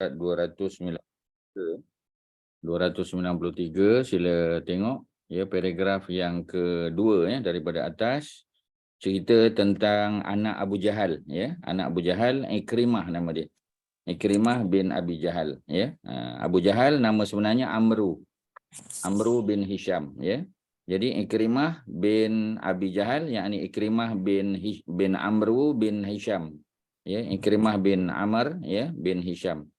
293, sila tengok ya paragraf yang kedua ya daripada atas, cerita tentang anak Abu Jahal ya. Anak Abu Jahal Ikrimah nama dia. Ikrimah bin Abi Jahal ya. Abu Jahal nama sebenarnya Amru bin Hisham ya. Jadi Ikrimah bin Abi Jahal yakni Ikrimah bin Amru bin Hisham ya. Ikrimah bin Amr ya bin Hisham.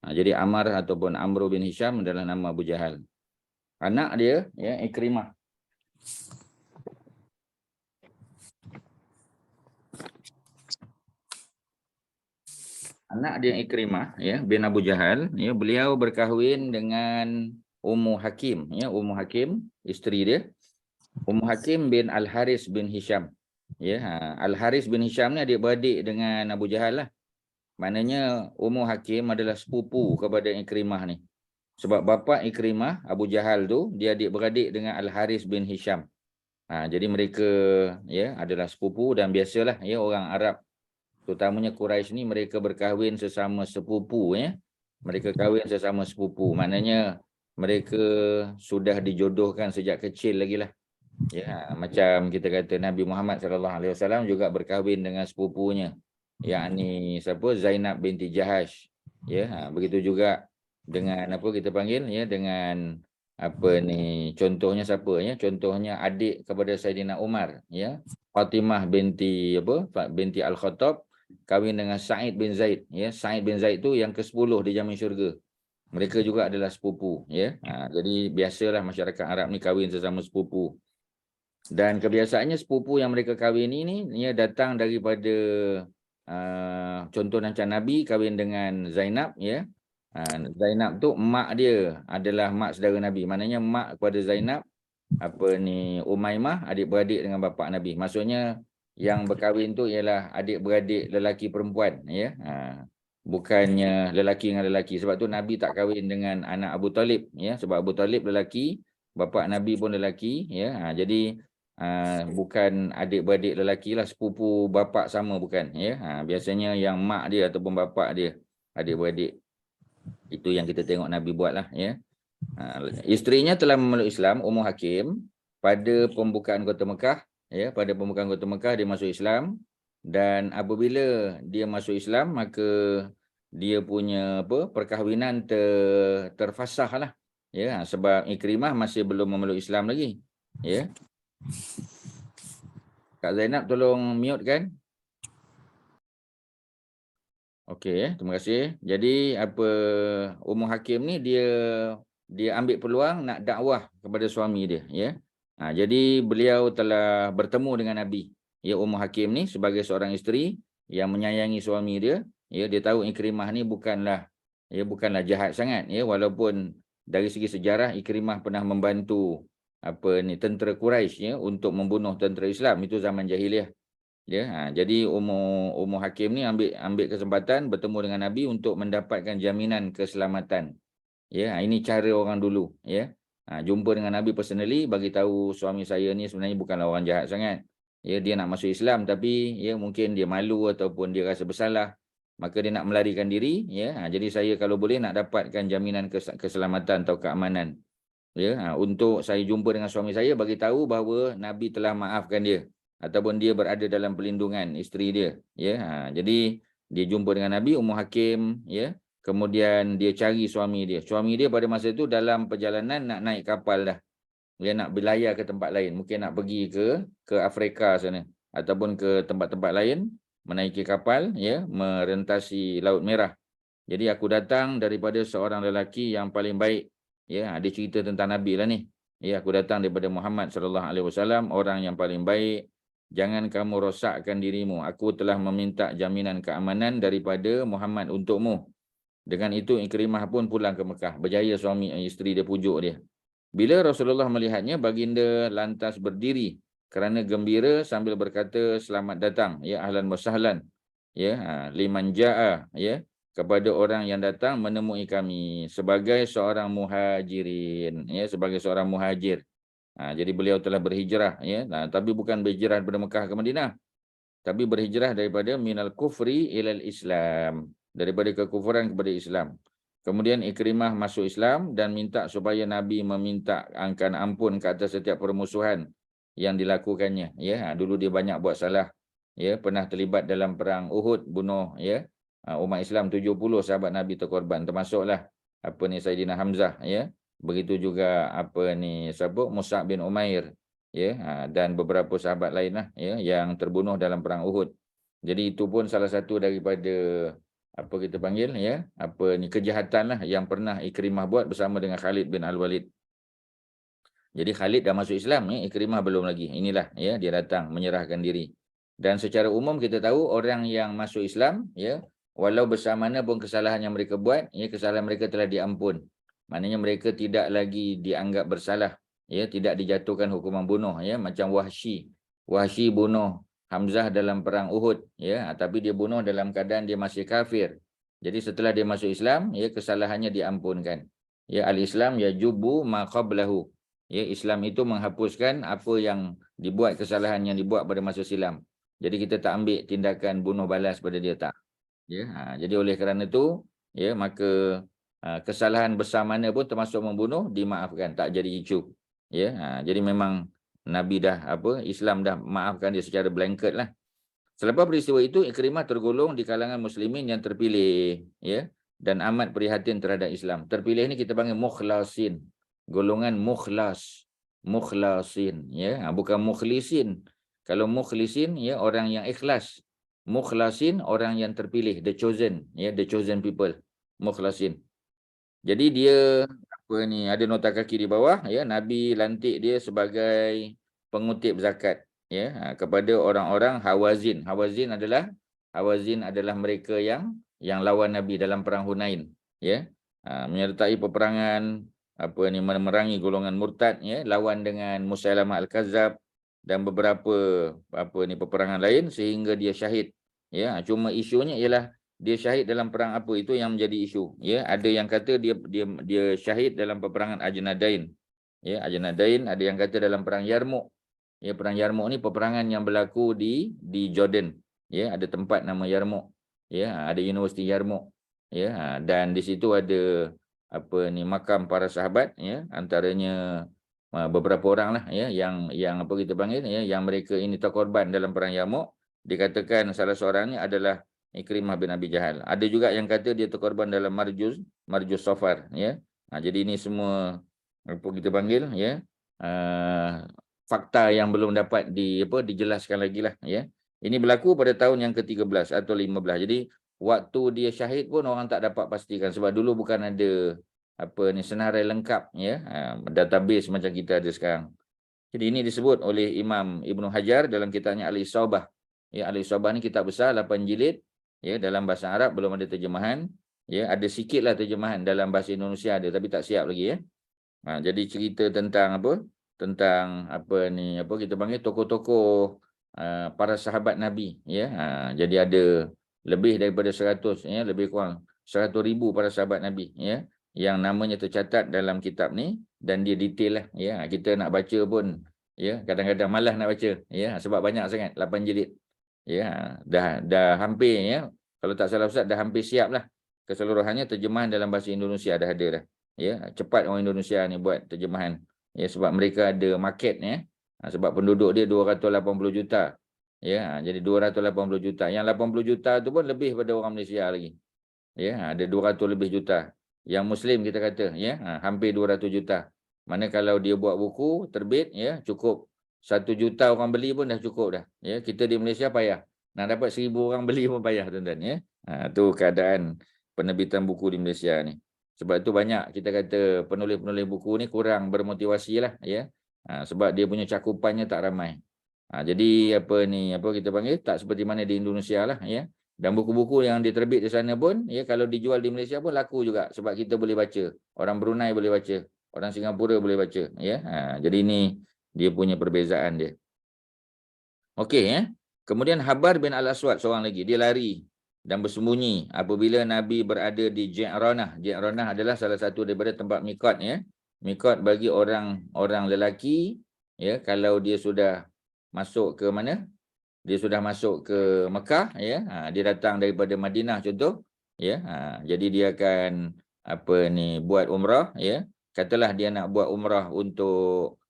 Jadi Amr ataupun Amru bin Hisham adalah nama Abu Jahal. Anak dia ya Ikrimah. Anak dia Ikrimah ya bin Abu Jahal ya, beliau berkahwin dengan Ummu Hakim ya. Ummu Hakim isteri dia. Ummu Hakim bin Al-Haris bin Hisham ya. Al-Haris bin Hisham ni adik-beradik dengan Abu Jahal lah. Maknanya Ummu Hakim adalah sepupu kepada Ikrimah ni. Sebab bapa Ikrimah Abu Jahal tu dia adik-beradik dengan Al-Haris bin Hisham. Jadi mereka ya adalah sepupu, dan biasalah ya orang Arab terutamanya Quraisy ni mereka berkahwin sesama sepupu ya. Mereka kahwin sesama sepupu. Maknanya mereka sudah dijodohkan sejak kecil lagi lah. Ya, macam kita kata Nabi Muhammad SAW juga berkahwin dengan sepupunya, yakni siapa? Zainab binti Jahash. Ya, begitu juga dengan apa kita panggil ya, dengan apa ni, contohnya siapa ya? Contohnya adik kepada Saidina Umar ya. Fatimah binti Al-Khattab kahwin dengan Sa'id bin Zaid ya. Sa'id bin Zaid tu yang ke-10 di Jamin Syurga. Mereka juga adalah sepupu ya. Jadi biasalah masyarakat Arab ni kahwin sesama sepupu. Dan kebiasaannya sepupu yang mereka kahwin ini ya datang daripada contoh macam Nabi kahwin dengan Zainab ya. Zainab tu mak dia adalah mak saudara Nabi. Maknanya mak kepada Zainab Umaymah adik-beradik dengan bapa Nabi. Maksudnya yang berkahwin tu ialah adik-beradik lelaki perempuan ya. Bukannya lelaki dengan lelaki. Sebab tu Nabi tak kahwin dengan anak Abu Talib ya, sebab Abu Talib lelaki, bapa Nabi pun lelaki ya. Jadi bukan adik-beradik lelaki lah, sepupu bapa sama bukan ya. Biasanya yang mak dia ataupun bapa dia adik-beradik. Itu yang kita tengok Nabi buat lah ya. Isterinya telah memeluk Islam, Ummu Hakim, pada pembukaan kota Mekah ya. Pada pembukaan kota Mekah dia masuk Islam, dan apabila dia masuk Islam maka dia punya perkahwinan terfasah lah ya, sebab Ikrimah masih belum memeluk Islam lagi ya. Kak Zainab tolong mute kan. Okey, terima kasih. Jadi Ummu Hakim ni dia ambil peluang nak dakwah kepada suami dia ya. Jadi beliau telah bertemu dengan Nabi ya. Ummu Hakim ni sebagai seorang isteri yang menyayangi suami dia ya. Dia tahu Ikrimah ni bukanlah jahat sangat ya, walaupun dari segi sejarah Ikrimah pernah membantu tentera Quraisy ya untuk membunuh tentera Islam, itu zaman jahiliah ya. Jadi Ummu Hakim ni ambil kesempatan bertemu dengan Nabi untuk mendapatkan jaminan keselamatan ya. Ini cara orang dulu ya. Jumpa dengan Nabi personally, bagi tahu suami saya ni sebenarnya bukanlah orang jahat sangat ya. Dia nak masuk Islam tapi ya mungkin dia malu ataupun dia rasa bersalah, maka dia nak melarikan diri ya. Jadi saya kalau boleh nak dapatkan jaminan keselamatan atau keamanan ya. Untuk saya jumpa dengan suami saya, bagi tahu bahawa Nabi telah maafkan dia ataupun dia berada dalam pelindungan isteri dia ya. Jadi dia jumpa dengan Nabi, Ummu Hakim ya. Kemudian dia cari suami dia. Suami dia pada masa itu dalam perjalanan nak naik kapal dah. Dia nak berlayar ke tempat lain, mungkin nak pergi ke Afrika sana ataupun ke tempat-tempat lain, menaiki kapal ya, merentasi Laut Merah. Jadi aku datang daripada seorang lelaki yang paling baik ya. Dia cerita tentang Nabi lah ni ya. Aku datang daripada Muhammad SAW, orang yang paling baik. Jangan kamu rosakkan dirimu. Aku telah meminta jaminan keamanan daripada Muhammad untukmu. Dengan itu Ikrimah pun pulang ke Mekah. Berjaya suami isteri dia pujuk dia. Bila Rasulullah melihatnya, baginda lantas berdiri kerana gembira sambil berkata, selamat datang ya, ahlan wa sahlan ya, liman jaa ya, kepada orang yang datang menemui kami sebagai seorang muhajirin ya, sebagai seorang muhajir. Jadi beliau telah berhijrah ya. Tapi bukan berhijrah daripada Mekah ke Madinah, tapi berhijrah daripada minal kufri ilal Islam. daripada kekufuran kepada Islam. Kemudian Ikrimah masuk Islam dan minta supaya Nabi meminta angkan ampun ke atas setiap permusuhan yang dilakukannya. Ya, dulu dia banyak buat salah. Ya, pernah terlibat dalam perang Uhud, bunuh ya umat Islam 70 sahabat Nabi terkorban, termasuklah apa ni Saidina Hamzah ya. Begitu juga apa ni siapa Mus'ab bin Umair ya dan beberapa sahabat lainlah ya yang terbunuh dalam perang Uhud. Jadi itu pun salah satu daripada apa kita panggil ya apa ni kejahatan lah yang pernah Ikrimah buat bersama dengan Khalid bin Al-Walid. Jadi Khalid dah masuk Islam ya, Ikrimah belum lagi. Inilah ya dia datang menyerahkan diri. Dan secara umum kita tahu orang yang masuk Islam ya walau besar mana pun kesalahan yang mereka buat ya kesalahan mereka telah diampun. Maknanya mereka tidak lagi dianggap bersalah ya tidak dijatuhkan hukuman bunuh ya macam Wahsy. Wahsy bunuh Hamzah dalam perang Uhud ya tapi dia bunuh dalam keadaan dia masih kafir. Jadi setelah dia masuk Islam ya kesalahannya diampunkan. Ya al-Islam yajubu ma qablahu. Ya Islam itu menghapuskan apa yang dibuat kesalahan yang dibuat pada masa silam. Jadi kita tak ambil tindakan bunuh balas pada dia tak. Ya jadi oleh kerana itu ya maka kesalahan besar mana pun termasuk membunuh dimaafkan tak jadi isu. Ya jadi memang Nabi dah apa Islam dah maafkan dia secara blanket lah. Selepas peristiwa itu Ikrimah tergolong di kalangan muslimin yang terpilih ya dan amat prihatin terhadap Islam. Terpilih ini kita panggil mukhlasin. Golongan mukhlas. Mukhlasin ya bukan mukhlisin. Kalau mukhlisin ya orang yang ikhlas. Mukhlasin orang yang terpilih, the chosen ya the chosen people. Mukhlasin. Jadi dia apa ni ada nota kaki di bawah ya Nabi lantik dia sebagai pengutip zakat ya kepada orang-orang Hawazin. Hawazin adalah mereka yang lawan Nabi dalam perang Hunain ya. Menyertai peperangan apa ni memerangi golongan murtad ya lawan dengan Musailamah Al-Kazzab dan beberapa apa ni peperangan lain sehingga dia syahid ya. Cuma isunya ialah dia syahid dalam perang apa itu yang menjadi isu ya ada yang kata dia syahid dalam peperangan Ajnadain ya Ajnadain ada yang kata dalam perang Yarmouk ya perang Yarmouk ni peperangan yang berlaku di Jordan ya ada tempat nama Yarmouk ya ada Universiti Yarmouk ya dan di situ ada apa ni makam para sahabat ya antaranya beberapa orang lah ya yang apa kita panggil ya yang mereka ini terkorban dalam perang Yarmouk dikatakan salah seorangnya adalah Ikrimah bin Abi Jahal. Ada juga yang kata dia terkorban dalam Marjuz Safar ya. Jadi ini semua apa kita panggil ya fakta yang belum dapat dijelaskan lagi lah ya. Ini berlaku pada tahun yang ke-13 atau 15. Jadi waktu dia syahid pun orang tak dapat pastikan sebab dulu bukan ada apa ni senarai lengkap ya database macam kita ada sekarang. Jadi ini disebut oleh Imam Ibnu Hajar dalam kitabnya Al-Isabah. Ya Al-Isabah ni kitab besar 8 jilid. Ya dalam bahasa Arab belum ada terjemahan ya ada sikitlah terjemahan dalam bahasa Indonesia ada tapi tak siap lagi ya jadi cerita tentang apa ni apa kita panggil tokoh-tokoh para sahabat Nabi ya jadi ada lebih daripada 100 ya lebih kurang 100,000 para sahabat Nabi ya yang namanya tercatat dalam kitab ni dan dia detail lah ya kita nak baca pun ya kadang-kadang malas nak baca ya sebab banyak sangat 8 jilid. Ya, dah hampir ya. Kalau tak salah Ustaz dah hampir siap lah. Keseluruhannya terjemahan dalam bahasa Indonesia dah ada dah. Ya, cepat orang Indonesia ni buat terjemahan. Ya, sebab mereka ada market ya. Sebab penduduk dia 280 juta. Ya, jadi 280 juta. Yang 80 juta tu pun lebih pada orang Malaysia lagi. Ya, ada 200 lebih juta. Yang Muslim kita kata ya, hampir 200 juta. Mana kalau dia buat buku terbit ya, cukup 1 juta orang beli pun dah cukup dah. Ya, kita di Malaysia payah. Nak dapat 1,000 orang beli pun payah tuan-tuan ya. Tu keadaan penerbitan buku di Malaysia ni. Sebab tu banyak kita kata penulis-penulis buku ni kurang bermotivasi lah ya. Sebab dia punya cakupannya tak ramai. Jadi apa kita panggil tak seperti mana di Indonesia lah ya. Dan buku-buku yang diterbit di sana pun ya kalau dijual di Malaysia pun laku juga sebab kita boleh baca. Orang Brunei boleh baca, orang Singapura boleh baca ya. Jadi ini dia punya perbezaan dia. Okey ya. Kemudian Habar bin Al-Aswad seorang lagi, dia lari dan bersembunyi apabila Nabi berada di Ji'ranah. Ji'ranah adalah salah satu daripada tempat mikot ya. Mikot bagi orang lelaki ya kalau dia sudah masuk ke mana? Dia sudah masuk ke Mekah ya. Dia datang daripada Madinah contoh, ya. Jadi dia akan buat umrah, ya. Katalah dia nak buat umrah untuk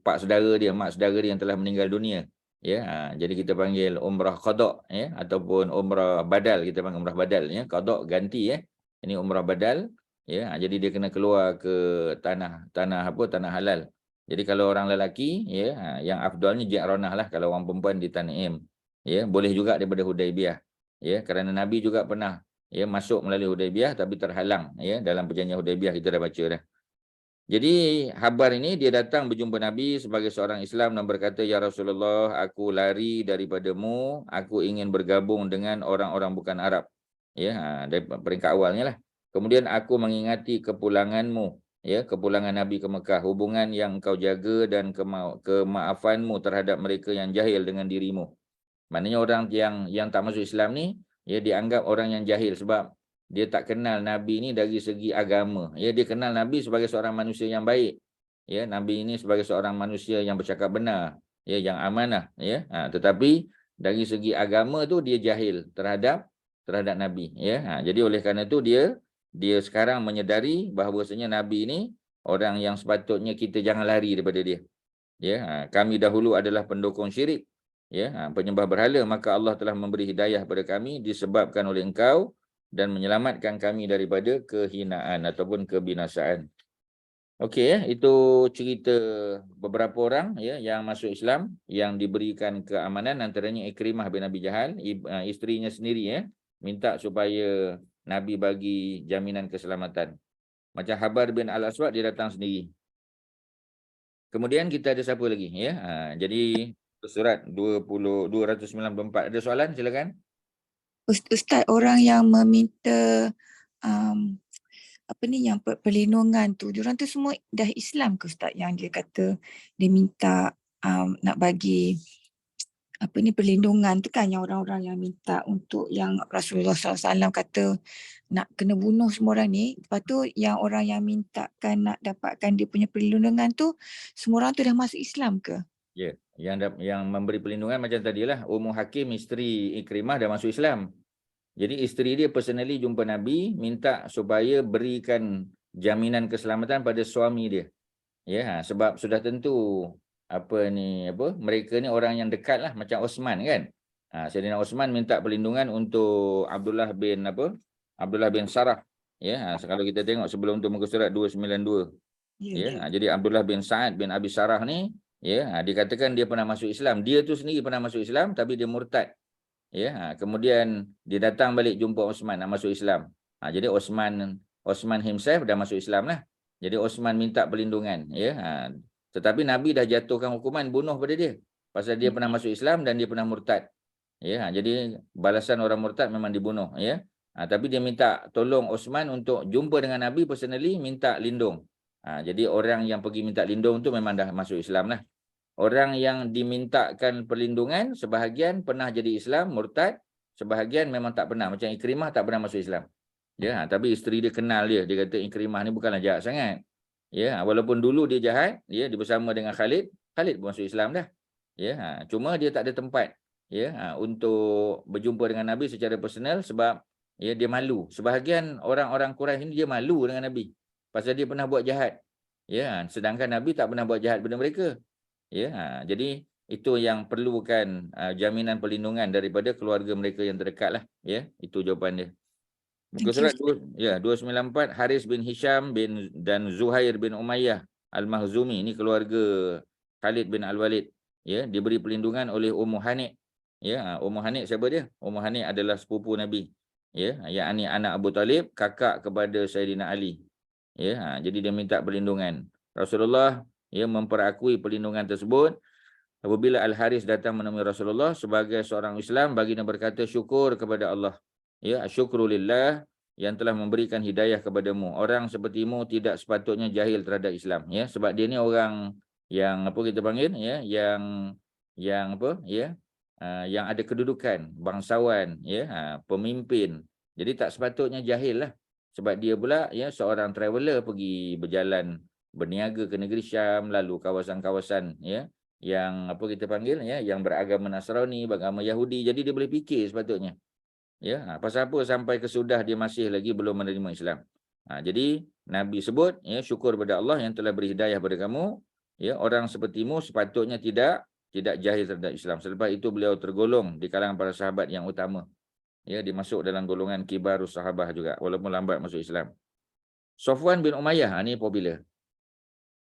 pak saudara dia, mak saudara dia yang telah meninggal dunia, ya. Jadi kita panggil umrah qada, ya, ataupun umrah badal, kita panggil umrah badal, ya. Qada ganti, ya. Ini umrah badal, ya. Jadi dia kena keluar ke tanah halal. Jadi kalau orang lelaki, ya, yang afdalnya Ji'ranah lah, kalau orang perempuan di Tan'im, ya. Boleh juga daripada Hudaibiyah, ya, kerana Nabi juga pernah, ya, masuk melalui Hudaibiyah tapi terhalang, ya, dalam perjanjian Hudaibiyah kita dah baca dah. Jadi Habar ini dia datang berjumpa Nabi sebagai seorang Islam dan berkata, "Ya Rasulullah, aku lari daripadamu, aku ingin bergabung dengan orang-orang bukan Arab." Ya, dari peringkat awalnya lah. Kemudian aku mengingati kepulanganmu, ya, kepulangan Nabi ke Mekah, hubungan yang engkau jaga dan kemaafanmu terhadap mereka yang jahil dengan dirimu. Maknanya orang yang tak masuk Islam ni, ya, dianggap orang yang jahil sebab dia tak kenal Nabi ni dari segi agama. Ya, dia kenal Nabi sebagai seorang manusia yang baik. Ya, Nabi ini sebagai seorang manusia yang bercakap benar, ya, yang amanah, ya. Tetapi dari segi agama tu dia jahil terhadap Nabi, ya. Jadi oleh kerana itu dia sekarang menyedari bahawasanya Nabi ini orang yang sepatutnya kita jangan lari daripada dia. Ya, kami dahulu adalah pendukung syirik, ya, penyembah berhala, maka Allah telah memberi hidayah kepada kami disebabkan oleh engkau dan menyelamatkan kami daripada kehinaan ataupun kebinasaan. Okey, ya, itu cerita beberapa orang, ya, yang masuk Islam yang diberikan keamanan, antaranya Ikrimah bin Abi Jahal, isterinya sendiri, ya, minta supaya Nabi bagi jaminan keselamatan. Macam Habar bin Al-Aswad, dia datang sendiri. Kemudian kita ada siapa lagi, ya? Jadi surat 294. Ada soalan, silakan. Ustaz, orang yang meminta um, yang perlindungan tu, diorang tu semua dah Islam ke Ustaz, yang dia kata dia minta nak bagi perlindungan tu kan, yang orang-orang yang minta untuk yang Rasulullah SAW kata nak kena bunuh semua orang ni. Lepas tu yang orang yang mintakan nak dapatkan dia punya perlindungan tu, semua orang tu dah masuk Islam ke? Ya, yang memberi perlindungan macam tadilah, Ummu Hakim, isteri Ikrimah, dah masuk Islam. Jadi isteri dia personally jumpa Nabi, minta supaya berikan jaminan keselamatan pada suami dia. Ya, sebab sudah tentu mereka ni orang yang dekat lah, macam Osman kan. Sayyidina Osman minta perlindungan untuk Abdullah bin Sarah. Ya, kalau kita tengok sebelum tu muka surat 292. Ya, jadi Abdullah bin Sa'ad bin Abi Sarah ni, ya, dikatakan dia pernah masuk Islam. Dia tu sendiri pernah masuk Islam tapi dia murtad. Ya, kemudian dia datang balik jumpa Osman nak masuk Islam. Jadi Osman himself dah masuk Islam lah. Jadi Osman minta perlindungan, ya. Tetapi Nabi dah jatuhkan hukuman bunuh pada dia pasal dia pernah masuk Islam dan dia pernah murtad. Ya, jadi balasan orang murtad memang dibunuh, ya. Tapi dia minta tolong Osman untuk jumpa dengan Nabi personally, minta lindung. Jadi orang yang pergi minta lindung tu memang dah masuk Islam lah. Orang yang dimintakan perlindungan, sebahagian pernah jadi Islam, murtad, sebahagian memang tak pernah. Macam Ikrimah tak pernah masuk Islam. Ya, tapi isteri dia kenal dia. Dia kata Ikrimah ni bukanlah jahat sangat. Ya, walaupun dulu dia jahat, ya, dia bersama dengan Khalid pun masuk Islam dah. Ya, cuma dia tak ada tempat, ya, untuk berjumpa dengan Nabi secara personal sebab, ya, dia malu. Sebahagian orang-orang Quraisy ni dia malu dengan Nabi pasal dia pernah buat jahat. Ya, sedangkan Nabi tak pernah buat jahat pada mereka. Ya, jadi itu yang perlukan jaminan perlindungan daripada keluarga mereka yang terdekat lah. Ya, itu jawapan dia. Muka surat 294, Haris bin Hisham dan Zuhair bin Umayyah Al-Mahzumi, ini keluarga Khalid bin Al-Walid. Ya, diberi perlindungan oleh Ummu Hanik. Ya, Ummu Hanik siapa dia? Ummu Hanik adalah sepupu Nabi. Ya, yakni anak Abu Talib, kakak kepada Sayyidina Ali. Ya, jadi dia minta perlindungan. Rasulullah, ya, memperakui perlindungan tersebut. Apabila Al-Haris datang menemui Rasulullah sebagai seorang Islam, baginda berkata, syukur kepada Allah. Ya, syukrulillah yang telah memberikan hidayah kepadamu. Orang sepertimu tidak sepatutnya jahil terhadap Islam. Ya, sebab dia ni orang yang kita panggil, ya, yang ada kedudukan, bangsawan, ya, pemimpin. Jadi tak sepatutnya jahil lah. Sebab dia pula, ya, seorang traveller pergi berjalan berniaga ke negeri Syam, lalu kawasan-kawasan, ya, yang yang beragama Nasrani, beragama Yahudi. Jadi dia boleh fikir sepatutnya. Ya, pasal apa sampai kesudah dia masih lagi belum menerima Islam. Jadi Nabi sebut, ya, syukur pada Allah yang telah beri hidayah pada kamu. Ya, orang sepertimu sepatutnya tidak jahil terhadap Islam. Selepas itu beliau tergolong di kalangan para sahabat yang utama. Ya, dimasuk dalam golongan kibarus sahabah juga walaupun lambat masuk Islam. Safwan bin Umayyah, ni popular.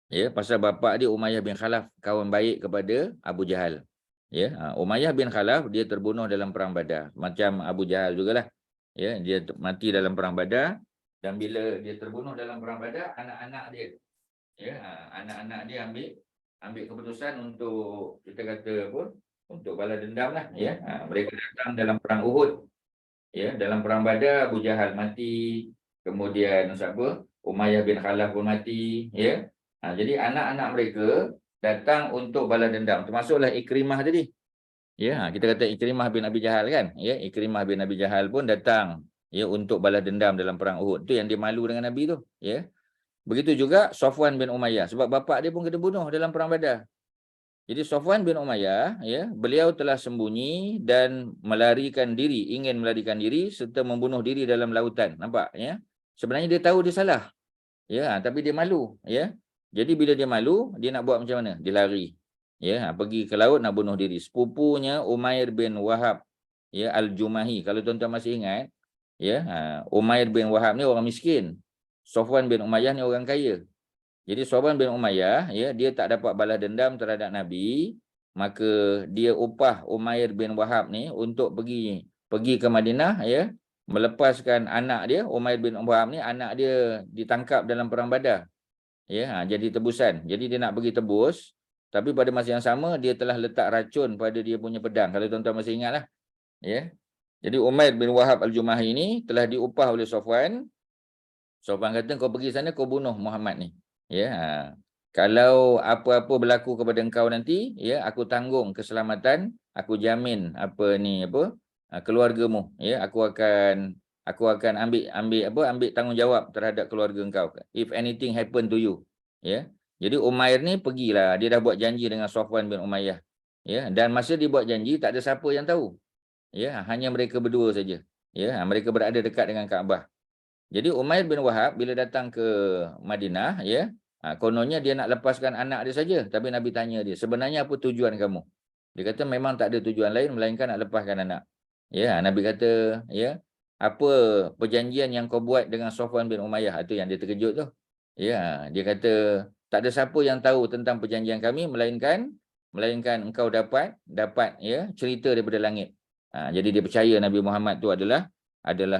Ya, pasal bapa dia Umayyah bin Khalaf, kawan baik kepada Abu Jahal. Ya, Umayyah bin Khalaf dia terbunuh dalam perang Badar, macam Abu Jahal jugalah. Ya, dia mati dalam perang Badar, dan bila dia terbunuh dalam perang Badar, anak-anak dia, ya, anak-anak dia ambil keputusan untuk, kita kata apa, untuk balas dendam lah, ya. Mereka datang dalam perang Uhud. Ya, dalam perang Badar Abu Jahal mati, kemudian siapa? Umayyah bin Khalaf pun mati, ya. Jadi anak-anak mereka datang untuk balas dendam, termasuklah Ikrimah tadi. Ya, kita kata Ikrimah bin Abi Jahal kan? Ya, Ikrimah bin Abi Jahal pun datang, ya, untuk balas dendam dalam perang Uhud. Tu yang dia malu dengan Nabi tu, ya. Begitu juga Safwan bin Umayyah, sebab bapa dia pun kena bunuh dalam perang Badar. Jadi Safwan bin Umayyah, ya, beliau telah sembunyi dan ingin melarikan diri serta membunuh diri dalam lautan. Nampak, ya? Sebenarnya dia tahu dia salah. Ya, tapi dia malu, ya. Jadi bila dia malu, dia nak buat macam mana? Dia lari. Ya, pergi ke laut nak bunuh diri. Sepupunya Umair bin Wahab, ya, Al-Jumahi. Kalau tuan-tuan masih ingat, ya, Umair bin Wahab ni orang miskin. Safwan bin Umayyah ni orang kaya. Jadi Safwan bin Umayyah, ya, dia tak dapat balas dendam terhadap Nabi, maka dia upah Umair bin Wahab ni untuk pergi ke Madinah, ya, melepaskan anak dia. Umair bin Wahab ni anak dia ditangkap dalam perang Badar. Ya, jadi tebusan. Jadi dia nak pergi tebus, tapi pada masa yang sama dia telah letak racun pada dia punya pedang. Kalau tuan-tuan masih ingatlah, ya. Jadi Umair bin Wahab Al-Jumahi ini telah diupah oleh Safwan. Safwan kata, kau pergi sana, kau bunuh Muhammad ni. Ya, kalau apa-apa berlaku kepada engkau nanti, ya, aku tanggung keselamatan, aku jamin keluargamu, ya, aku akan ambil tanggungjawab terhadap keluarga engkau if anything happen to you, ya. Jadi Umair ni pergilah, dia dah buat janji dengan Safwan bin Umayyah, ya, dan masa dia buat janji tak ada siapa yang tahu, ya, hanya mereka berdua saja, ya, mereka berada dekat dengan Kaabah. Jadi Umair bin Wahab bila datang ke Madinah, ya, kononnya dia nak lepaskan anak dia saja, tapi Nabi tanya dia, sebenarnya apa tujuan kamu? Dia kata memang tak ada tujuan lain melainkan nak lepaskan anak. Ya, Nabi kata, ya, apa perjanjian yang kau buat dengan Safwan bin Umayyah? Itu yang dia terkejut tu. Ya, dia kata tak ada siapa yang tahu tentang perjanjian kami melainkan engkau dapat, ya, cerita daripada langit. Jadi dia percaya Nabi Muhammad tu adalah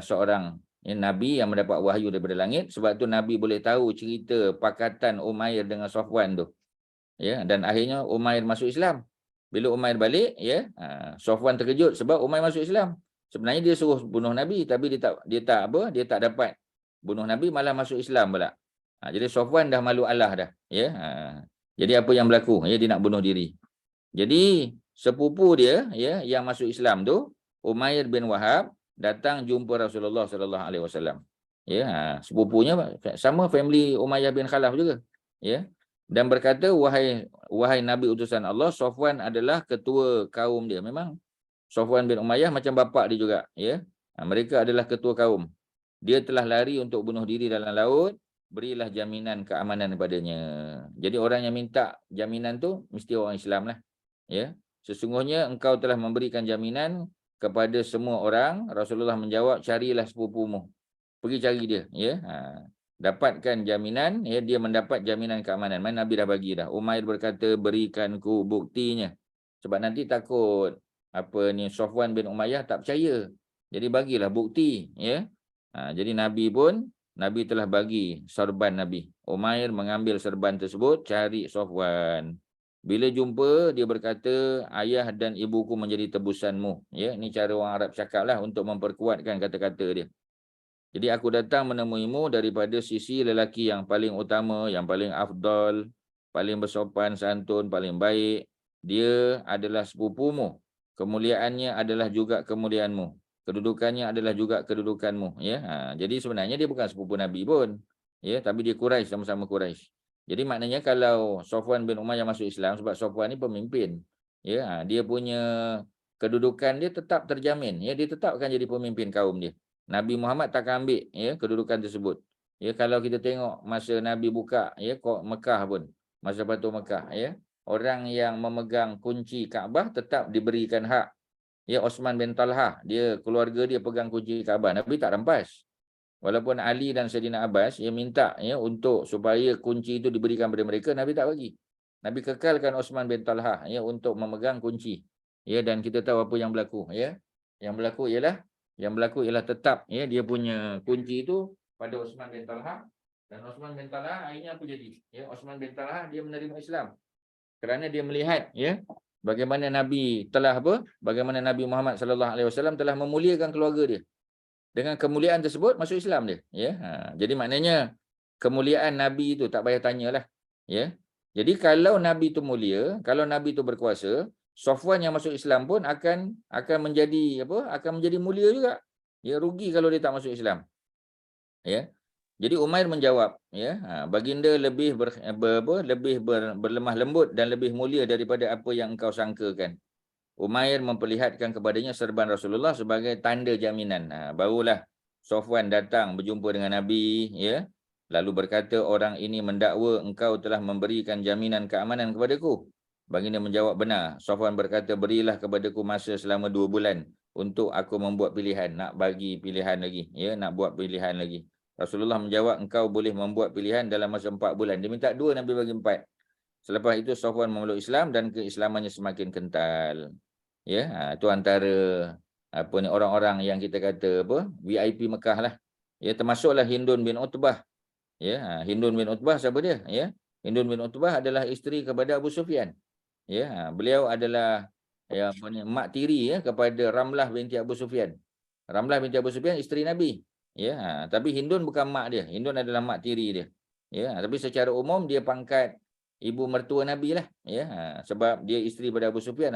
seorang, ya, Nabi yang mendapat wahyu daripada langit. Sebab tu Nabi boleh tahu cerita pakatan Umair dengan Safwan tu. Ya, dan akhirnya Umair masuk Islam. Bila Umair balik, ya, Safwan terkejut sebab Umair masuk Islam. Sebenarnya dia suruh bunuh Nabi, tapi dia tak dapat bunuh Nabi, malah masuk Islam pula. Jadi Safwan dah malu Allah dah, ya. Jadi apa yang berlaku? Ya, dia nak bunuh diri. Jadi sepupu dia, ya, yang masuk Islam tu, Umair bin Wahab, datang jumpa Rasulullah sallallahu alaihi wasallam. Ya, sepupunya sama family Umayyah bin Khalaf juga, ya. Dan berkata, wahai Nabi utusan Allah, Safwan adalah ketua kaum dia. Memang Safwan bin Umayyah macam bapa dia juga, ya. Mereka adalah ketua kaum. Dia telah lari untuk bunuh diri dalam laut, berilah jaminan keamanan kepadanya. Jadi orang yang minta jaminan tu mesti orang Islam lah, ya. Sesungguhnya engkau telah memberikan jaminan kepada semua orang. Rasulullah menjawab, carilah sepupumu, pergi cari dia, ya. Dapatkan jaminan, ya, dia mendapat jaminan keamanan. Mana Nabi dah bagi dah. Umair berkata, berikanku buktinya, sebab nanti takut Safwan bin Umayyah tak percaya. Jadi bagilah bukti, ya. Jadi Nabi telah bagi serban Nabi. Umair mengambil serban tersebut, cari Safwan. Bila jumpa, dia berkata, ayah dan ibuku menjadi tebusanmu. Ya, ini cara orang Arab cakap lah untuk memperkuatkan kata-kata dia. Jadi aku datang menemuimu daripada sisi lelaki yang paling utama, yang paling afdal, paling bersopan santun, paling baik. Dia adalah sepupumu. Kemuliaannya adalah juga kemuliaanmu. Kedudukannya adalah juga kedudukanmu. Ya, jadi sebenarnya dia bukan sepupu Nabi pun. Ya, tapi dia Quraisy, sama-sama Quraisy. Jadi maknanya kalau Safwan bin Umayyah masuk Islam, sebab Safwan ni pemimpin. Ya, dia punya kedudukan dia tetap terjamin, ya, dia tetap akan jadi pemimpin kaum dia. Nabi Muhammad takkan ambil, ya, kedudukan tersebut. Ya, kalau kita tengok masa Nabi buka, ya, Mekah pun, masa Batu Mekah, ya, orang yang memegang kunci Kaabah tetap diberikan hak. Ya, Osman bin Talha, dia keluarga dia pegang kunci Kaabah, Nabi tak rampas. Walaupun Ali dan Saidina Abbas, ya, minta, ya, untuk supaya kunci itu diberikan kepada mereka, Nabi tak bagi. Nabi kekalkan Osman bin Talha, ya, untuk memegang kunci. Ya, dan kita tahu apa yang berlaku, ya. Yang berlaku ialah tetap, ya, dia punya kunci itu pada Osman bin Talha, dan Osman bin Talha akhirnya apa jadi? Ya, Osman bin Talha dia menerima Islam kerana dia melihat, ya, bagaimana Nabi telah apa? Bagaimana Nabi Muhammad sallallahu alaihi wasallam telah memuliakan keluarga dia. Dengan kemuliaan tersebut masuk Islam dia, ya. Jadi maknanya kemuliaan Nabi itu tak payah tanyalah, ya. Jadi kalau Nabi itu mulia, kalau Nabi itu berkuasa, Safwan yang masuk Islam pun akan menjadi apa? Akan menjadi mulia juga. Ya, rugi kalau dia tak masuk Islam. Ya. Jadi Umair menjawab, ya, baginda lebih berlemah lembut dan lebih mulia daripada apa yang engkau sangkakan. Umair memperlihatkan kepadanya serban Rasulullah sebagai tanda jaminan. Barulah Safwan datang berjumpa dengan Nabi, ya. Lalu berkata, orang ini mendakwa engkau telah memberikan jaminan keamanan kepadaku. Baginda menjawab, benar. Safwan berkata, berilah kepadaku masa selama 2 bulan untuk aku membuat pilihan. Nak bagi pilihan lagi, ya, nak buat pilihan lagi. Rasulullah menjawab, engkau boleh membuat pilihan dalam masa 4 bulan. Dia minta 2, Nabi bagi 4. Selepas itu Safwan memeluk Islam dan keislamannya semakin kental. Ya, itu antara apa ni, orang-orang yang kita kata apa? VIP Mekah lah. Ya, termasuklah Hindun bin Utbah. Ya, Hindun bin Utbah siapa dia? Ya. Hindun bin Utbah adalah isteri kepada Abu Sufyan. Ya, beliau adalah, ya, apa ni, mak tiri, ya, kepada Ramlah binti Abu Sufyan. Ramlah binti Abu Sufyan isteri Nabi. Ya, tapi Hindun bukan mak dia. Hindun adalah mak tiri dia. Ya, tapi secara umum dia pangkat ibu mertua Nabi lah, ya, sebab dia isteri pada Abu Sufyan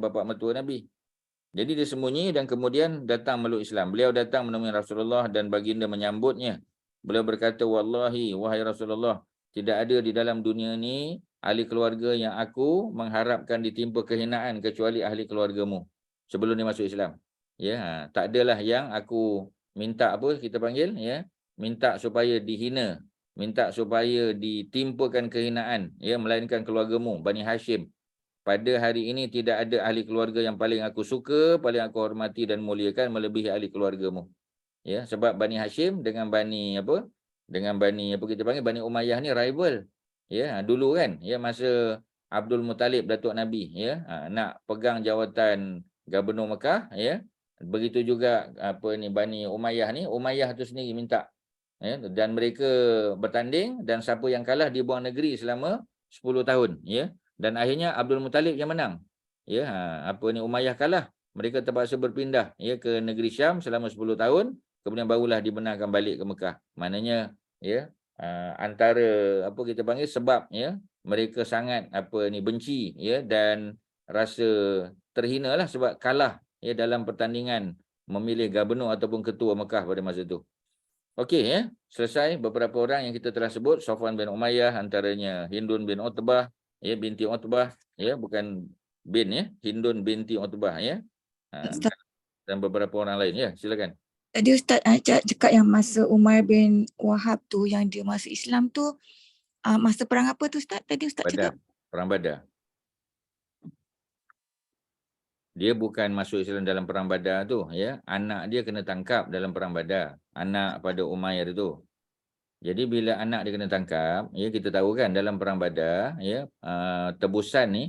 bapa mertua Nabi. Jadi dia sembunyi dan kemudian datang meluk Islam. Beliau datang menemui Rasulullah dan baginda menyambutnya. Beliau berkata, wallahi, wahai Rasulullah, tidak ada di dalam dunia ni ahli keluarga yang aku mengharapkan ditimpa kehinaan kecuali ahli keluargamu sebelum dia masuk Islam. Ya, tak adalah yang aku minta apa kita panggil, ya, minta supaya dihina, minta supaya ditimpakan kehinaan, ya, melainkan keluargamu, Bani Hashim. Pada hari ini tidak ada ahli keluarga yang paling aku suka, paling aku hormati dan muliakan melebihi ahli keluargamu. Ya, sebab Bani Hashim dengan Bani apa? Dengan Bani apa kita panggil, Bani Umayyah ni rival. Ya, dulu kan, ya, masa Abdul Muttalib Datuk Nabi, ya, nak pegang jawatan Gubernur Mekah, ya. Begitu juga apa ni, Bani Umayyah ni, Umayyah tu sendiri minta, ya, dan mereka bertanding dan siapa yang kalah dibuang negeri selama 10 tahun, ya. Dan akhirnya Abdul Muttalib yang menang. Ya, apa ni, Umayyah kalah. Mereka terpaksa berpindah, ya, ke negeri Syam selama 10 tahun, kemudian barulah dibenarkan balik ke Mekah. Maknanya, ya, antara apa kita panggil sebab, ya, mereka sangat apa ni, benci, ya, dan rasa terhinalah sebab kalah, ya, dalam pertandingan memilih gubernur ataupun ketua Mekah pada masa itu. Okey, ya. Selesai beberapa orang yang kita telah sebut, Safwan bin Umayyah, antaranya Hindun bin Utbah, ya, binti Utbah, ya, bukan bin, ya, Hindun binti Utbah, ya. Ustaz, Dan beberapa orang lain, ya, silakan. tadi Ustaz cakap yang masa Umar bin Wahab tu yang dia masuk Islam tu, masa perang apa tu Ustaz? Tadi Ustaz Badar, cakap perang Badar. Dia bukan masuk Islam dalam perang Badar tu, ya. Anak dia kena tangkap dalam perang Badar. Anak pada Umair itu. Jadi bila anak dia kena tangkap, ya, kita tahu kan dalam perang Badar, ya, tebusan ni,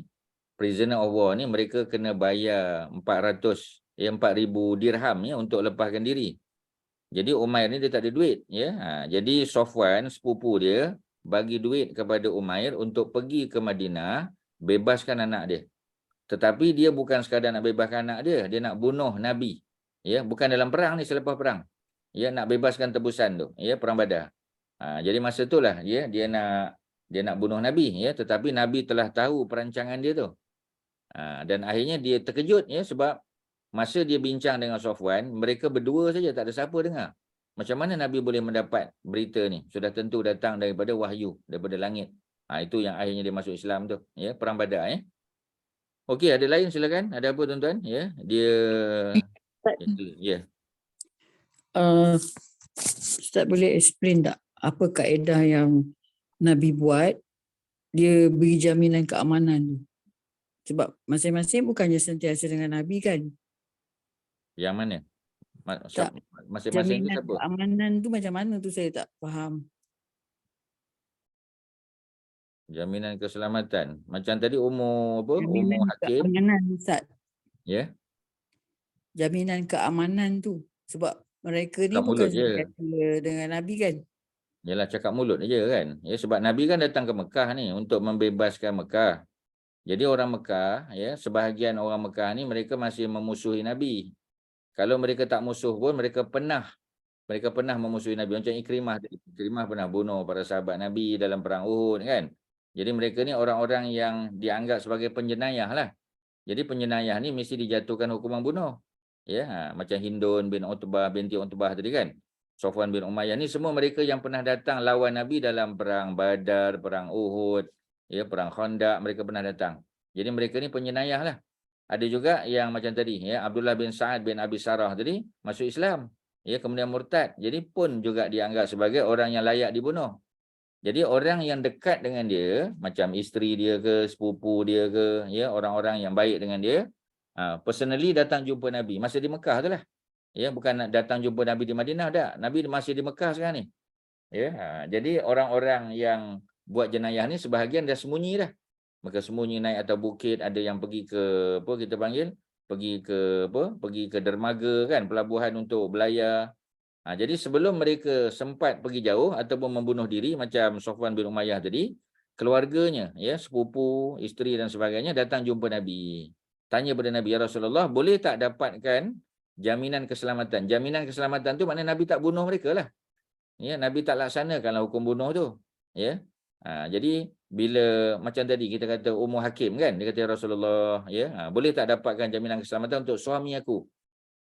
prisoner of war ni, mereka kena bayar 4,000 dirham, ya, untuk lepaskan diri. Jadi Umair ni dia tak ada duit, ya. Jadi Safwan, sepupu dia, bagi duit kepada Umair untuk pergi ke Madinah, bebaskan anak dia. Tetapi dia bukan sekadar nak bebaskan anak dia nak bunuh Nabi. Ya, bukan dalam perang ni, selepas perang. Ya, nak bebaskan tebusan tu, ya, perang Badar. Jadi masa itulah dia nak bunuh Nabi, ya, tetapi Nabi telah tahu perancangan dia tu. Dan akhirnya dia terkejut, ya, sebab masa dia bincang dengan Safwan, mereka berdua saja, tak ada siapa dengar. Macam mana Nabi boleh mendapat berita ni? Sudah tentu datang daripada wahyu, daripada langit. Itu yang akhirnya dia masuk Islam tu, ya, perang Badar, ya. Okey, ada lain silakan. Ada apa tuan-tuan? Ya, dia ya. Ustaz boleh explain tak apa kaedah yang Nabi buat dia beri jaminan keamanan tu? Sebab masing-masing bukannya sentiasa dengan Nabi kan? Yang mana? Tak. Masing-masing tu Jaminan siapa? keamanan tu macam mana tu saya tak faham. Jaminan keselamatan. Macam tadi umur apa? Umur Jaminan hakim, keamanan Ustaz. ya. Jaminan keamanan tu. Sebab mereka ni Cakap bukan mulut je. sentiasa dengan Nabi kan? Yalah, cakap mulut aja kan. Ya, sebab Nabi kan datang ke Mekah ni untuk membebaskan Mekah. Jadi orang Mekah, ya, sebahagian orang Mekah ni mereka masih memusuhi Nabi. Kalau mereka tak musuh pun mereka pernah memusuhi Nabi. Macam Ikrimah pernah bunuh para sahabat Nabi dalam perang Uhud kan. Jadi mereka ni orang-orang yang dianggap sebagai penjenayah lah. Jadi penjenayah ni mesti dijatuhkan hukuman bunuh. Ya, macam Hindun binti Utbah tadi kan. Safwan bin Umayyah ni semua mereka yang pernah datang lawan Nabi dalam perang Badar, perang Uhud, ya, perang Khandaq, mereka pernah datang. Jadi mereka ni penjenayah lah. Ada juga yang macam tadi, ya, Abdullah bin Sa'ad bin Abi Sarah tadi masuk Islam, ya, kemudian murtad. Jadi pun juga dianggap sebagai orang yang layak dibunuh. Jadi orang yang dekat dengan dia, macam isteri dia ke, sepupu dia ke, ya, orang-orang yang baik dengan dia, personally datang jumpa Nabi masa di Mekah tu lah. Ya, bukan nak datang jumpa Nabi di Madinah dah. Nabi masih di Mekah sekarang ni. Ya, jadi orang-orang yang buat jenayah ni sebahagian dah sembunyi dah. Mereka sembunyi naik atas bukit, ada yang pergi ke apa kita panggil? Pergi ke dermaga kan, pelabuhan untuk belayar. Jadi sebelum mereka sempat pergi jauh ataupun membunuh diri macam Safwan bin Umayyah tadi, keluarganya, ya, sepupu, isteri dan sebagainya datang jumpa Nabi. Tanya pada Nabi, ya Rasulullah, boleh tak dapatkan jaminan keselamatan? Jaminan keselamatan tu maknanya Nabi tak bunuh mereka lah. Ya, Nabi tak laksanakanlah hukum bunuh tu. Ya. Jadi bila macam tadi kita kata Ummu Hakim kan, dia kata ya Rasulullah, ya, boleh tak dapatkan jaminan keselamatan untuk suami aku,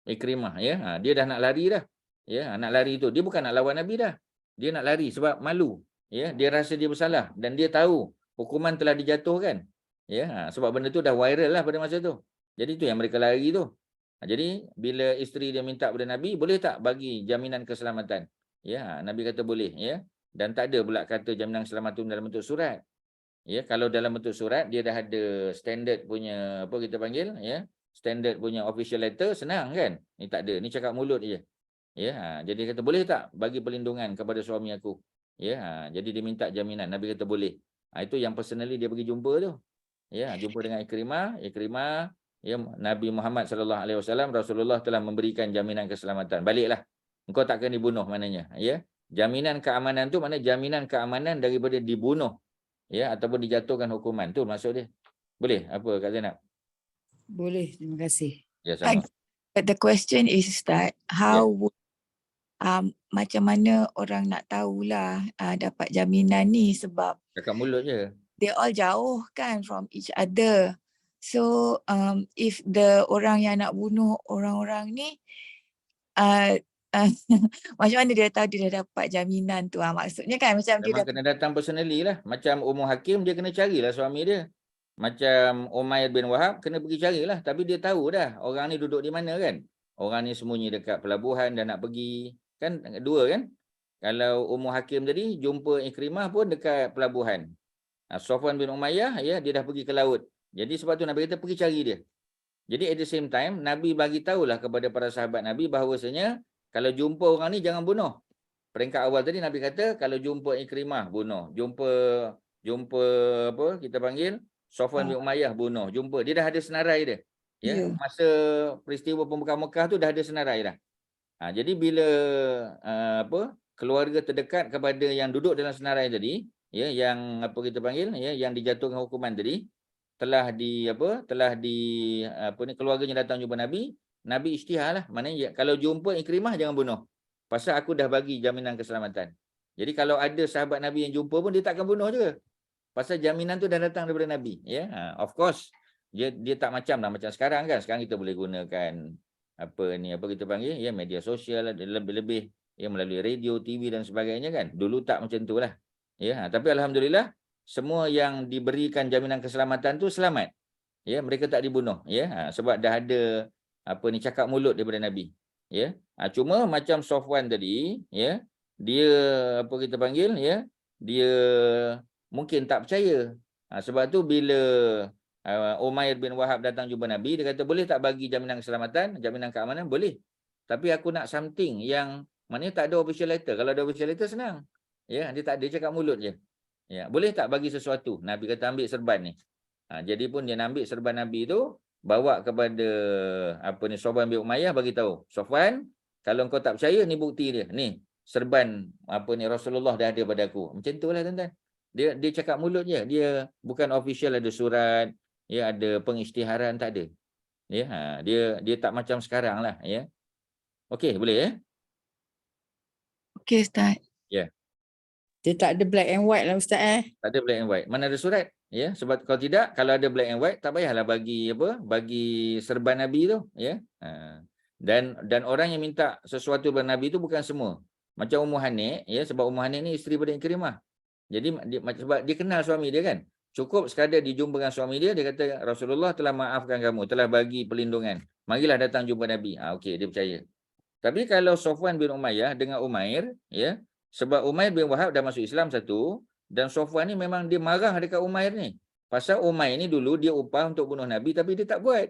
Ikrimah, ya. Dia dah nak lari dah. Ya, nak lari tu. Dia bukan nak lawan Nabi dah. Dia nak lari sebab malu. Ya, dia rasa dia bersalah dan dia tahu hukuman telah dijatuhkan. Ya, sebab benda tu dah viral lah pada masa tu. Jadi tu yang mereka lari tu. Jadi bila isteri dia minta pada Nabi, boleh tak bagi jaminan keselamatan? Ya, Nabi kata boleh, ya. Dan tak ada pula kata jaminan keselamatan dalam bentuk surat. Ya, kalau dalam bentuk surat dia dah ada standard punya apa kita panggil, ya. Standard punya official letter, senang kan? Ni tak ada, ni cakap mulut je. Ya, jadi kata boleh tak bagi perlindungan kepada suami aku? Ya, jadi dia minta jaminan. Nabi kata boleh. Itu yang personally dia pergi jumpa tu. Ya, jumpa dengan Ikrimah, ya, Nabi Muhammad sallallahu alaihi wasallam, Rasulullah telah memberikan jaminan keselamatan. Baliklah. Engkau takkan dibunuh maknanya, ya. Jaminan keamanan tu maknanya jaminan keamanan daripada dibunuh, ya, ataupun dijatuhkan hukuman. Tu maksud dia. Boleh apa Kak Zainab? Boleh, terima kasih. Ya, sama. The question is that how would macam mana orang nak tahulah dapat jaminan ni sebab Cakap mulut je. they all jauh kan from each other. So if the orang yang nak bunuh orang-orang ni macam mana dia tahu dia dah dapat jaminan tu? Maksudnya kan macam dia Memang dah kena datang personally lah. Macam Ummu Hakim, dia kena carilah suami dia. Macam Umair bin Wahab, kena pergi carilah. Tapi dia tahu dah orang ni duduk di mana kan. Orang ni sembunyi dekat pelabuhan dan nak pergi. Kan dua kan. Kalau Ummu Hakim tadi, jumpa Ikrimah pun dekat pelabuhan. Safwan bin Umayyah, ya, dia dah pergi ke laut. Jadi sebab tu Nabi kata pergi cari dia. Jadi at the same time, Nabi bagi tahulah kepada para sahabat Nabi bahawasanya kalau jumpa orang ni jangan bunuh. Peringkat awal tadi Nabi kata kalau jumpa Ikrimah bunuh, jumpa apa kita panggil Safwan bin Umayyah bunuh, jumpa. Dia dah ada senarai dia. Ya, masa peristiwa pembukaan Mekah tu dah ada senarai dah. Jadi bila keluarga terdekat kepada yang duduk dalam senarai tadi, ya, yang apa kita panggil, ya, yang dijatuhkan hukuman tadi, keluarganya datang jumpa Nabi, Nabi isytiharlah, maknanya kalau jumpa Ikrimah jangan bunuh. Pasal aku dah bagi jaminan keselamatan. Jadi kalau ada sahabat Nabi yang jumpa pun dia takkan bunuh juga. Pasal jaminan tu dah datang daripada Nabi, ya. Of course dia tak macam sekarang kan. Sekarang kita boleh gunakan apa kita panggil, ya, media sosial lebih-lebih, ya, melalui radio, TV dan sebagainya kan. Dulu tak macam itulah. Ya, tapi alhamdulillah semua yang diberikan jaminan keselamatan tu selamat. Ya, mereka tak dibunuh, ya. Sebab dah ada cakap mulut daripada Nabi. Ya. Cuma macam Safwan tadi, ya, dia kita panggil, ya, dia mungkin tak percaya. Sebab tu bila Umair bin Wahab datang jumpa Nabi, dia kata boleh tak bagi jaminan keselamatan, jaminan keamanan? Boleh. Tapi aku nak something yang maknanya tak ada official letter. Kalau ada official letter senang. Ya, dia tak ada, cakap mulut je. Ya, boleh tak bagi sesuatu? Nabi kata ambil serban ni. Jadi pun dia ambil serban Nabi tu, bawa kepada Safwan bin Umayyah, bagi tahu, Safwan, kalau kau tak percaya, ni bukti dia. Ni serban Rasulullah dah ada pada aku. Macam itulah tuan-tuan. Dia cakap mulut je. Dia bukan official, ada surat, ya, ada pengisytiharan, tak ada. Ya, dia tak macam sekarang lah, ya. Okey, boleh, ya? Okey Ustaz. Ya. Dia tak ada black and white lah Ustaz Tak ada black and white. Mana ada surat? Ya, sebab kalau tidak, kalau ada black and white, tak payahlah bagi serban Nabi tu, ya. Dan orang yang minta sesuatu daripada Nabi tu bukan semua. Macam Ummu Hanik, ya, sebab Ummu Hanik ni isteri pada Ikrimah. Jadi sebab dia kenal suami dia kan. Cukup sekadar dijumpa dengan suami dia, dia kata Rasulullah telah maafkan kamu, telah bagi perlindungan. Marilah datang jumpa Nabi. Okey, dia percaya. Tapi kalau Safwan bin Umayyah dengan Umair, ya, sebab Umair bin Wahab dah masuk Islam satu, dan Safwan ni memang dia marah dekat Umair ni. Pasal Umair ni dulu dia upah untuk bunuh Nabi, tapi dia tak buat.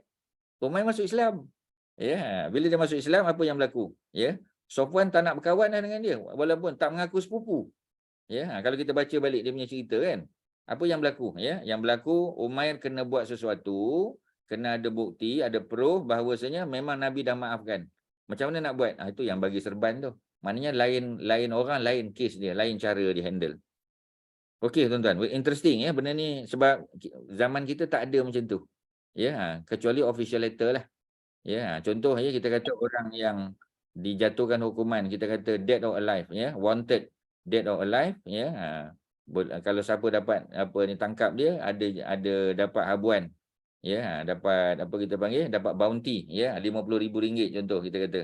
Umair masuk Islam. Ya, bila dia masuk Islam, apa yang berlaku? Ya, Safwan tak nak berkawan dah dengan dia, walaupun tak mengaku sepupu. Ya, kalau kita baca balik dia punya cerita kan, apa yang berlaku? Ya, yang berlaku Umair kena buat sesuatu, kena ada bukti, ada proof bahawasanya memang Nabi dah maafkan. Macam mana nak buat? Itu yang bagi serban tu. Maknanya lain orang, lain kes dia, lain cara dia handle. Okey tuan-tuan, interesting ya benda ni, sebab zaman kita tak ada macam tu. Ya, kecuali official letter lah. Ya, contoh ya, kita kata orang yang dijatuhkan hukuman, kita kata dead or alive, ya, wanted, dead or alive, ya. Kalau siapa dapat tangkap dia, ada dapat habuan. Ya, dapat kita panggil, dapat bounty, ya, RM50,000 contoh kita kata.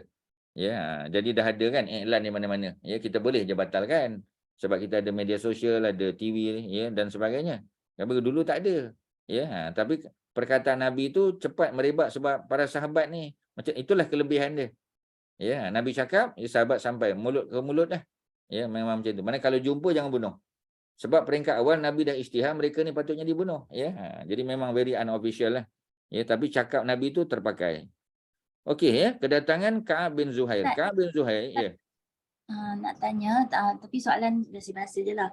Ya, jadi dah ada kan iklan di mana-mana. Ya, kita boleh je batalkan. Sebab kita ada media sosial, ada TV, ya, dan sebagainya. Tapi dulu tak ada. Ya, tapi perkataan Nabi itu cepat merebak sebab para sahabat ni, macam itulah kelebihan dia. Ya, Nabi cakap, ya, sahabat sampai mulut ke mulut dah. Ya, memang macam tu. Mana kalau jumpa jangan bunuh. Sebab peringkat awal Nabi dah isytihar, mereka ni patutnya dibunuh. Ya, jadi memang very unofficial lah. Ya, tapi cakap Nabi itu terpakai. Okey ya, kedatangan Ka'ab bin Zuhair. Ka'ab bin Zuhair, ya. Nak tanya, tapi soalan biasa-biasa je lah.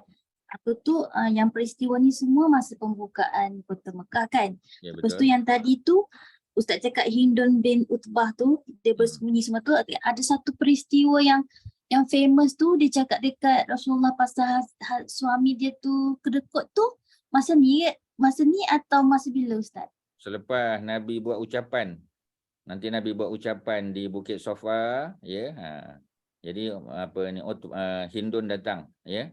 Apa tu yang peristiwa ni semua masa pembukaan Kota Mekah kan? Ya, Lepas tu betul. yang tadi tu Ustaz cakap Hindun bin Utbah tu dia bersembunyi semua tu, ada satu peristiwa yang famous tu, dia cakap dekat Rasulullah pasal suami dia tu kedekut tu, masa ni atau masa bila Ustaz? Selepas Nabi buat ucapan. Nanti Nabi buat ucapan di Bukit Safa, ya. Jadi Hindun datang, ya.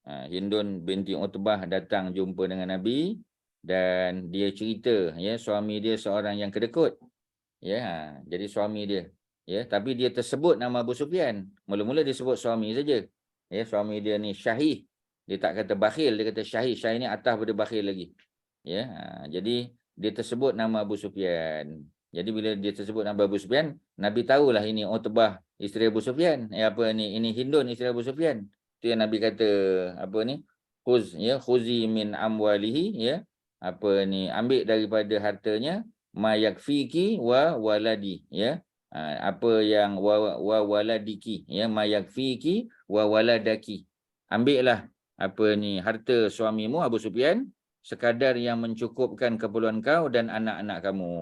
Hindun binti Utbah datang jumpa dengan Nabi dan dia cerita, ya, suami dia seorang yang kedekut. Ya, jadi suami dia, ya, tapi dia tersebut nama Abu Sufyan. Mula-mula dia sebut suami saja. Ya, suami dia ni Syahih. Dia tak kata bakhil, dia kata Syahih. Syahih ni atas pada bakhil lagi. Ya, jadi dia tersebut nama Abu Sufyan. Jadi bila dia tersebut nama Abu Sufyan, Nabi tahulah ini Utbah isteri Abu Sufyan. Ini Hindun isteri Abu Sufyan. Itu yang Nabi kata khuzi min amwalihi, ya. Ambil daripada hartanya ma yakfiki wa waladi, ya. Apa yang wa waladiki, ya, ma yakfiki wa waladaki. Ambillah harta suamimu Abu Sufyan sekadar yang mencukupkan keperluan kau dan anak-anak kamu,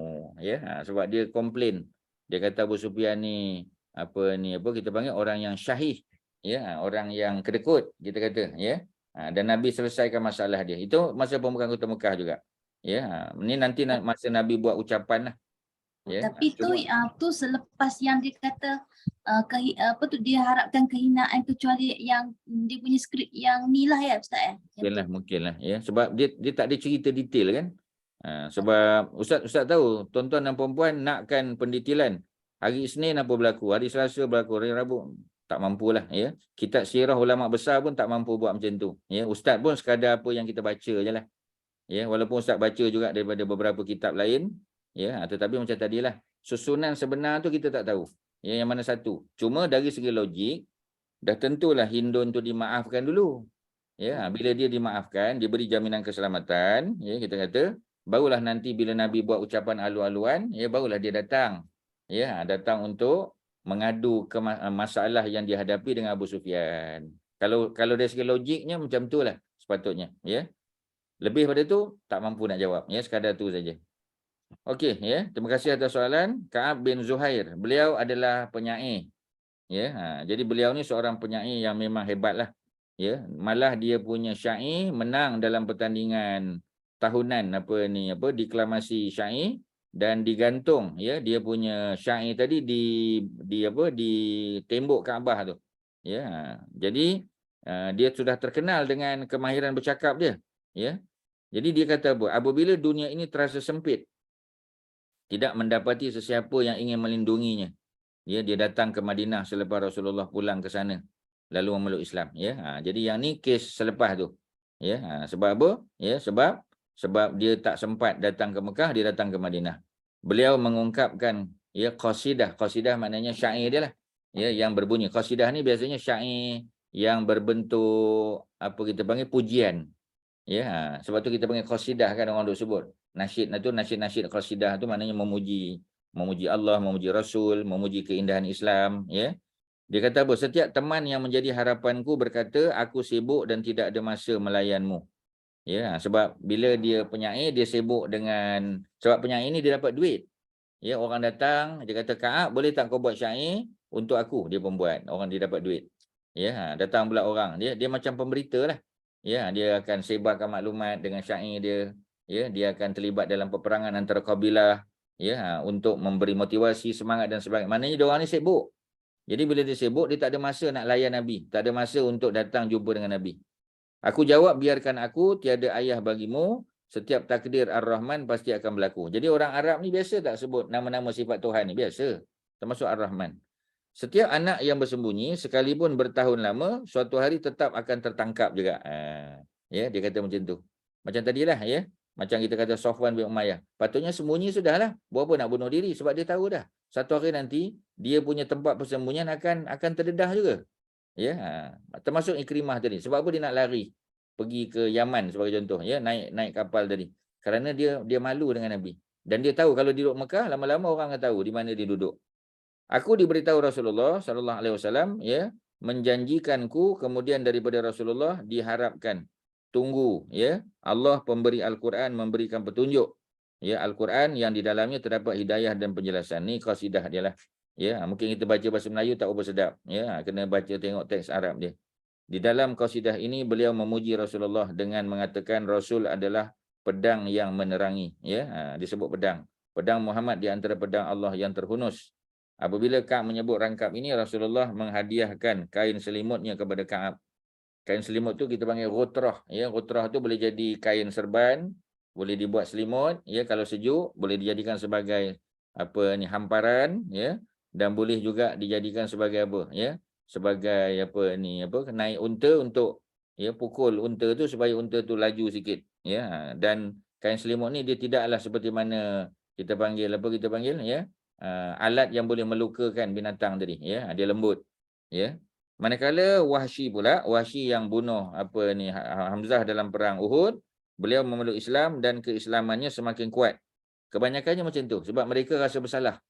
ya. Sebab dia komplain. Dia kata Abu Sufyan ni kita panggil orang yang syahih, ya, orang yang kedekut kita kata, ya. Dan Nabi selesaikan masalah dia. Itu masa pembukaan Kota Mekah juga. Ya, ini nanti masa Nabi buat ucapan lah. Ya. Tapi tu selepas yang dia kata dia harapkan kehinaan kecuali yang dia punya skrip yang ni lah ya Ustaz ya. Mungkin lah ya, sebab dia tak ada cerita detail kan. Sebab Ustaz tahu tuan-tuan dan puan-puan nakkan pendetailan. Hari Isnin apa berlaku, hari Selasa berlaku, hari Rabu tak mampulah, ya. Kitab sirah ulama besar pun tak mampu buat macam tu. Ya, ustaz pun sekadar apa yang kita baca je lah. Ya, walaupun Ustaz baca juga daripada beberapa kitab lain, ya, tetapi macam tadilah, susunan sebenar tu kita tak tahu. Ya, yang mana satu. Cuma dari segi logik, dah tentulah Hindun tu dimaafkan dulu. Ya, bila dia dimaafkan, diberi jaminan keselamatan, ya, kita kata, barulah nanti bila Nabi buat ucapan alu-aluan, ya, barulah dia datang. Ya, datang untuk mengadu ke masalah yang dihadapi dengan Abu Sufyan. Kalau dari segi logiknya macam itulah sepatutnya, ya. Lebih pada tu tak mampu nak jawab, ya, sekadar tu saja. Okey, ya. Terima kasih atas soalan Ka'ab bin Zuhair. Beliau adalah penyair. Ya, jadi beliau ni seorang penyair yang memang hebatlah. Ya, malah dia punya syair menang dalam pertandingan tahunan deklamasi syair dan digantung, ya, dia punya syair tadi di tembok Kaabah tu. Ya, jadi dia sudah terkenal dengan kemahiran bercakap dia, ya. Jadi dia kata apa? Apabila dunia ini terasa sempit, tidak mendapati sesiapa yang ingin melindunginya, ya, dia datang ke Madinah selepas Rasulullah pulang ke sana lalu memeluk Islam, ya. Jadi yang ni kes selepas tu, ya. Sebab apa? Ya, sebab dia tak sempat datang ke Mekah, dia datang ke Madinah. Beliau mengungkapkan, ya, qasidah maknanya syair dia lah, ya, yang berbunyi. Qasidah ni biasanya syair yang berbentuk apa kita panggil pujian, ya. Sebab tu kita panggil qasidah kan, orang duk sebut nasyid qasidah tu maknanya memuji Allah, memuji Rasul, memuji keindahan Islam, ya. Dia kata apa? Setiap teman yang menjadi harapanku berkata, aku sibuk dan tidak ada masa melayanmu. Ya, sebab bila dia penyair, dia sibuk dengan, sebab penyair ni dia dapat duit. Ya, orang datang, dia kata, Ka'ab, boleh tak kau buat syair untuk aku? Dia pembuat, orang dia dapat duit. Ya, datang pula orang, dia macam pemberita lah. Ya, dia akan sebarkan maklumat dengan syair dia. Ya, dia akan terlibat dalam peperangan antara kabilah, ya, untuk memberi motivasi, semangat dan sebagainya. Maknanya dia orang ni sibuk. Jadi bila dia sibuk, dia tak ada masa nak layan Nabi. Tak ada masa untuk datang jumpa dengan Nabi. Aku jawab, biarkan aku, tiada ayah bagimu. Setiap takdir Ar-Rahman pasti akan berlaku. Jadi orang Arab ni biasa tak sebut nama-nama sifat Tuhan ni? Biasa. Termasuk Ar-Rahman. Setiap anak yang bersembunyi, sekalipun bertahun lama, suatu hari tetap akan tertangkap juga. Ya, dia kata macam tu. Macam tadilah, ya. Macam kita kata Safwan bin Umayyah. Patutnya sembunyi sudahlah. Buat apa nak bunuh diri? Sebab dia tahu dah. Satu hari nanti, dia punya tempat persembunyian akan terdedah juga. Ya, termasuk Ikrimah tadi. Sebab apa dia nak lari? Pergi ke Yaman sebagai contoh. Ya, naik kapal tadi. Kerana dia malu dengan Nabi. Dan dia tahu kalau dia duduk Mekah, lama-lama orang akan tahu di mana dia duduk. Aku diberitahu Rasulullah SAW, ya, menjanjikanku, kemudian daripada Rasulullah diharapkan. Tunggu, ya, Allah pemberi Al-Quran memberikan petunjuk, ya, Al-Quran yang di dalamnya terdapat hidayah dan penjelasan. Ni qasidah dia lah, ya. Mungkin kita baca bahasa Melayu tak apa sedap, ya, kena baca tengok teks Arab dia. Di dalam qasidah ini beliau memuji Rasulullah dengan mengatakan Rasul adalah pedang yang menerangi, ya. Disebut pedang Muhammad di antara pedang Allah yang terhunus. Apabila Ka'ab menyebut rangkap ini, Rasulullah menghadiahkan kain selimutnya kepada Ka'ab. Kain selimut tu kita panggil ghutrah, ya. Ghutrah tu boleh jadi kain serban, boleh dibuat selimut, ya, kalau sejuk boleh dijadikan sebagai hamparan, ya, dan boleh juga dijadikan sebagai apa, ya, sebagai naik unta untuk, ya, pukul unta tu supaya unta tu laju sikit, ya. Dan kain selimut ni dia tidaklah seperti mana kita panggil ya, alat yang boleh melukakan binatang tadi, ya. Dia lembut, ya. Manakala Wahsy yang bunuh Hamzah dalam perang Uhud, beliau memeluk Islam dan keislamannya semakin kuat. Kebanyakannya macam tu sebab mereka rasa bersalah.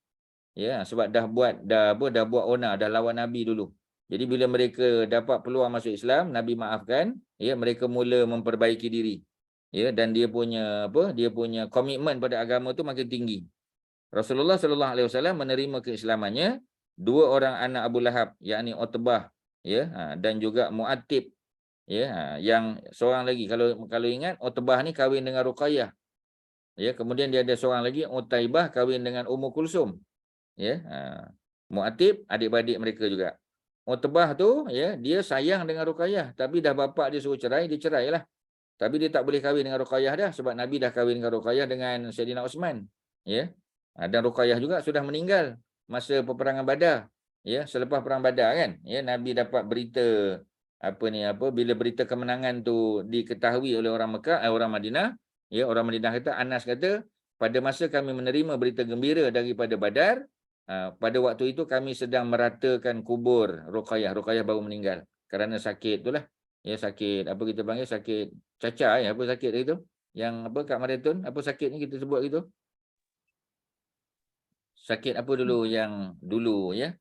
Ya, sebab dah buat onar, dah lawan Nabi dulu. Jadi bila mereka dapat peluang masuk Islam, Nabi maafkan, ya, mereka mula memperbaiki diri. Ya, dan dia punya komitmen pada agama tu makin tinggi. Rasulullah SAW menerima keislamannya. Dua orang anak Abu Lahab, yakni Utbah, ya, dan juga Mu'attib, ya, yang seorang lagi kalau ingat Utbah ni kahwin dengan Ruqayyah, ya, kemudian dia ada seorang lagi Utaibah kahwin dengan Ummu Kulsum, ya. Mu'attib adik-beradik mereka juga. Utbah tu, ya, dia sayang dengan Ruqayyah, tapi dah bapak dia suruh cerai, dia cerailah. Tapi dia tak boleh kahwin dengan Ruqayyah dah sebab Nabi dah kahwin dengan Ruqayyah dengan Sayyidina Uthman, ya. Dan Ruqayyah juga sudah meninggal masa peperangan Badar, ya, selepas perang Badar kan, ya, Nabi dapat berita bila berita kemenangan tu diketahui oleh orang Mekah, orang Madinah, Ya, orang Madinah kata, Anas kata, pada masa kami menerima berita gembira daripada Badar, pada waktu itu kami sedang meratakan kubur Ruqayyah. Ruqayyah baru meninggal kerana sakit itulah. Ya, sakit apa kita panggil, sakit cacar ya, apa sakit itu? Yang apa Kak Mariatun, apa sakit ni kita sebut gitu? Sakit apa dulu yang dulu ya?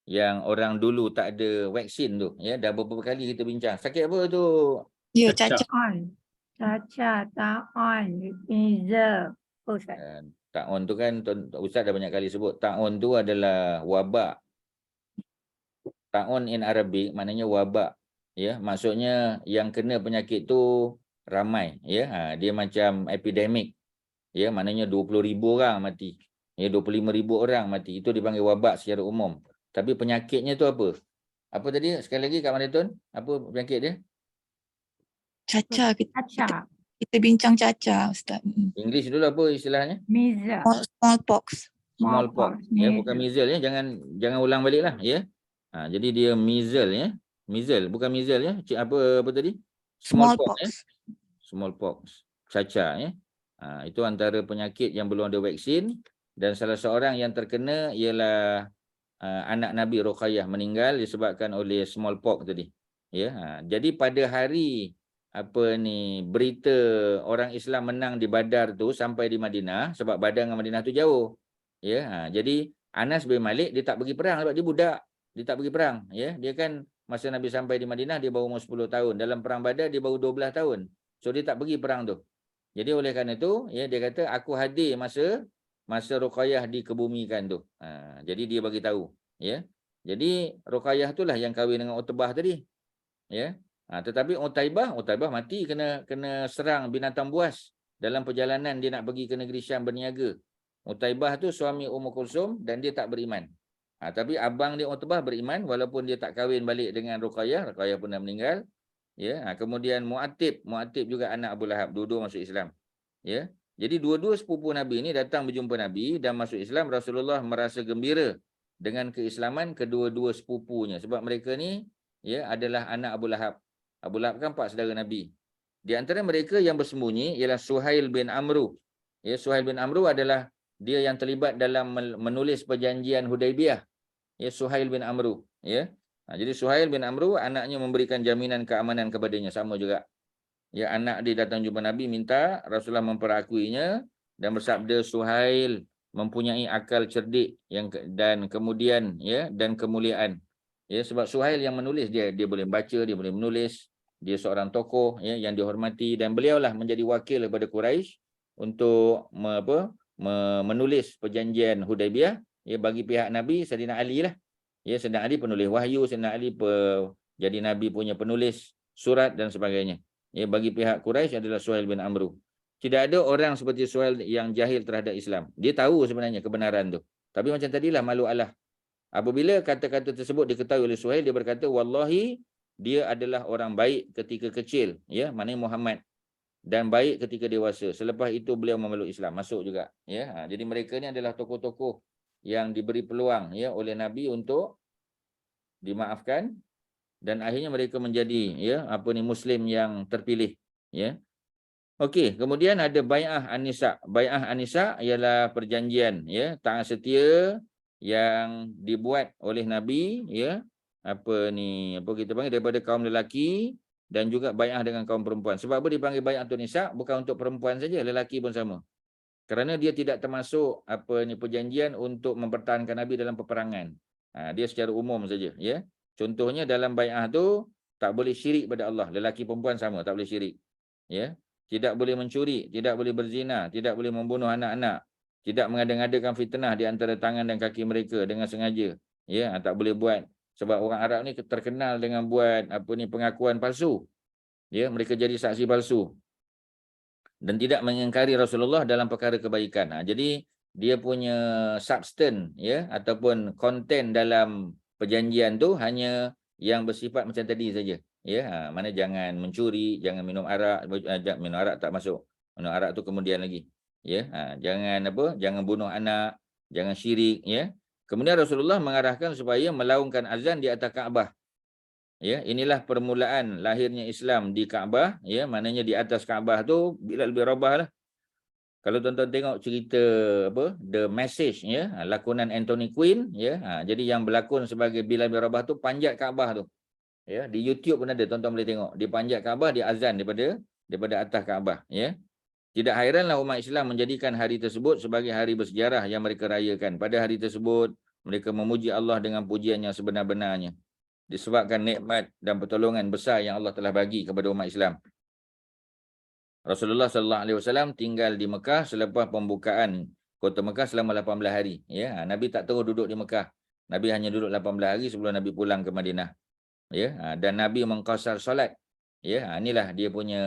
Yang orang dulu tak ada vaksin tu ya, dah beberapa kali kita bincang. Sakit apa tu? Ya, Cacar. cacat. Cacat, taon, measles. Oh, Ustaz. Ta'un tu kan Ustaz dah banyak kali sebut. Ta'un tu adalah wabak. Ta'un in Arabic maknanya wabak. Ya, maksudnya yang kena penyakit tu ramai ya. Dia macam epidemik. Ya, maknanya 20,000 orang mati. Ya, 25,000 orang mati. Itu dipanggil wabak secara umum. Tapi penyakitnya tu apa? Apa tadi? Sekali lagi Kak Mariatun, apa penyakit dia? Cacat. Kita bincang cacat, Ustaz. English dulu apa istilahnya? Smallpox. Smallpox. Ya, bukan measles ya. Jangan ulang balik lah ya. Jadi dia measles ya. Measles, bukan measles ya. Apa tadi? Smallpox ya. Smallpox. Cacar ya. Itu antara penyakit yang belum ada vaksin, dan salah seorang yang terkena ialah anak Nabi Ruqayyah meninggal disebabkan oleh smallpox tadi. Ya. Jadi pada hari berita orang Islam menang di Badar tu sampai di Madinah, sebab Badar dengan Madinah tu jauh. Ya, jadi Anas bin Malik dia tak pergi perang sebab dia budak. Dia tak pergi perang, ya. Dia kan masa Nabi sampai di Madinah dia baru umur 10 tahun. Dalam perang Badar dia baru 12 tahun. So dia tak pergi perang tu. Jadi oleh kerana itu, ya, dia kata aku hadir masa Ruqayyah dikebumikan tu. Jadi dia bagi tahu, ya. Jadi Ruqayyah itulah yang kahwin dengan Utbah tadi. Ya. Tetapi Utaibah mati kena serang binatang buas dalam perjalanan dia nak pergi ke negeri Syam berniaga. Utaibah tu suami Ummu Kulsum dan dia tak beriman. Tapi abang dia Utbah beriman walaupun dia tak kahwin balik dengan Ruqayyah. Ruqayyah pun dah meninggal. Ya, kemudian Mu'attib juga anak Abu Lahab, dua-dua masuk Islam. Ya. Jadi dua-dua sepupu Nabi ni datang berjumpa Nabi dan masuk Islam. Rasulullah merasa gembira dengan keislaman kedua-dua sepupunya sebab mereka ni ya adalah anak Abu Lahab. Abu Lahab kan 4 saudara Nabi. Di antara mereka yang bersembunyi ialah Suhail bin Amru. Ya, Suhail bin Amru adalah dia yang terlibat dalam menulis perjanjian Hudaibiyah. Ya, Suhail bin Amru. Ya. Jadi Suhail bin Amru anaknya memberikan jaminan keamanan kepadanya, sama juga. Ya, anak dia datang jumpa Nabi minta Rasulullah memperakuinya dan bersabda Suhail mempunyai akal cerdik dan kemudian ya dan kemuliaan. Ya, sebab Suhail yang menulis dia boleh baca, dia boleh menulis, dia seorang tokoh ya yang dihormati dan beliaulah menjadi wakil kepada Quraisy untuk menulis perjanjian Hudaibiyah ya bagi pihak Nabi. Sayyidina Ali lah. Ya, Sayyidina Ali penulis wahyu, Sayyidina Ali jadi Nabi punya penulis surat dan sebagainya. Ya, bagi pihak Quraisy adalah Suhail bin Amru. Tidak ada orang seperti Suhail yang jahil terhadap Islam. Dia tahu sebenarnya kebenaran tu. Tapi macam tadilah malu Allah. Apabila kata-kata tersebut diketahui oleh Suhail, dia berkata, wallahi dia adalah orang baik ketika kecil, ya, maknanya Muhammad, dan baik ketika dewasa. Selepas itu beliau memeluk Islam, masuk juga, ya. Jadi mereka ni adalah tokoh-tokoh yang diberi peluang ya oleh Nabi untuk dimaafkan dan akhirnya mereka menjadi ya muslim yang terpilih, ya. Okey, kemudian ada bai'ah an-nisa. Bai'ah an-nisa ialah perjanjian ya taat setia yang dibuat oleh Nabi ya apa kita panggil daripada kaum lelaki dan juga bai'ah dengan kaum perempuan. Sebab apa dipanggil bai'atun nisa? Bukan untuk perempuan saja, lelaki pun sama. Kerana dia tidak termasuk perjanjian untuk mempertahankan Nabi dalam peperangan. Dia secara umum saja ya. Contohnya dalam bai'ah tu tak boleh syirik pada Allah, lelaki perempuan sama, tak boleh syirik. Ya. Tidak boleh mencuri, tidak boleh berzina, tidak boleh membunuh anak-anak, tidak mengada-ngadakan fitnah di antara tangan dan kaki mereka dengan sengaja. Ya, tak boleh buat. Sebab orang Arab ni terkenal dengan buat pengakuan palsu. Ya, mereka jadi saksi palsu. Dan tidak mengingkari Rasulullah dalam perkara kebaikan. Jadi dia punya substance ya ataupun konten dalam perjanjian tu hanya yang bersifat macam tadi saja. Ya, mana jangan mencuri, jangan minum arak, minum arak tak masuk. Minum arak tu kemudian lagi. Ya, jangan bunuh anak, jangan syirik ya. Kemudian Rasulullah mengarahkan supaya melaungkan azan di atas Kaabah. Ya, inilah permulaan lahirnya Islam di Kaabah, ya, maknanya di atas Kaabah tu Bilal bin Rabah lah. Kalau tuan-tuan tengok cerita apa The Message, ya, lakonan Anthony Quinn, ya, jadi yang berlakon sebagai Bilal bin Rabah tu panjat Kaabah tu. Ya, di YouTube pun ada, tuan-tuan boleh tengok. Dia panjat Kaabah, dia azan daripada atas Kaabah, ya. Tidak hairanlah umat Islam menjadikan hari tersebut sebagai hari bersejarah yang mereka rayakan. Pada hari tersebut, mereka memuji Allah dengan pujian yang sebenar-benarnya. Disebabkan nikmat dan pertolongan besar yang Allah telah bagi kepada umat Islam. Rasulullah SAW tinggal di Mekah selepas pembukaan kota Mekah selama 18 hari. Ya, Nabi tak terus duduk di Mekah. Nabi hanya duduk 18 hari sebelum Nabi pulang ke Madinah. Ya, dan Nabi mengqasar solat. Ya, inilah dia punya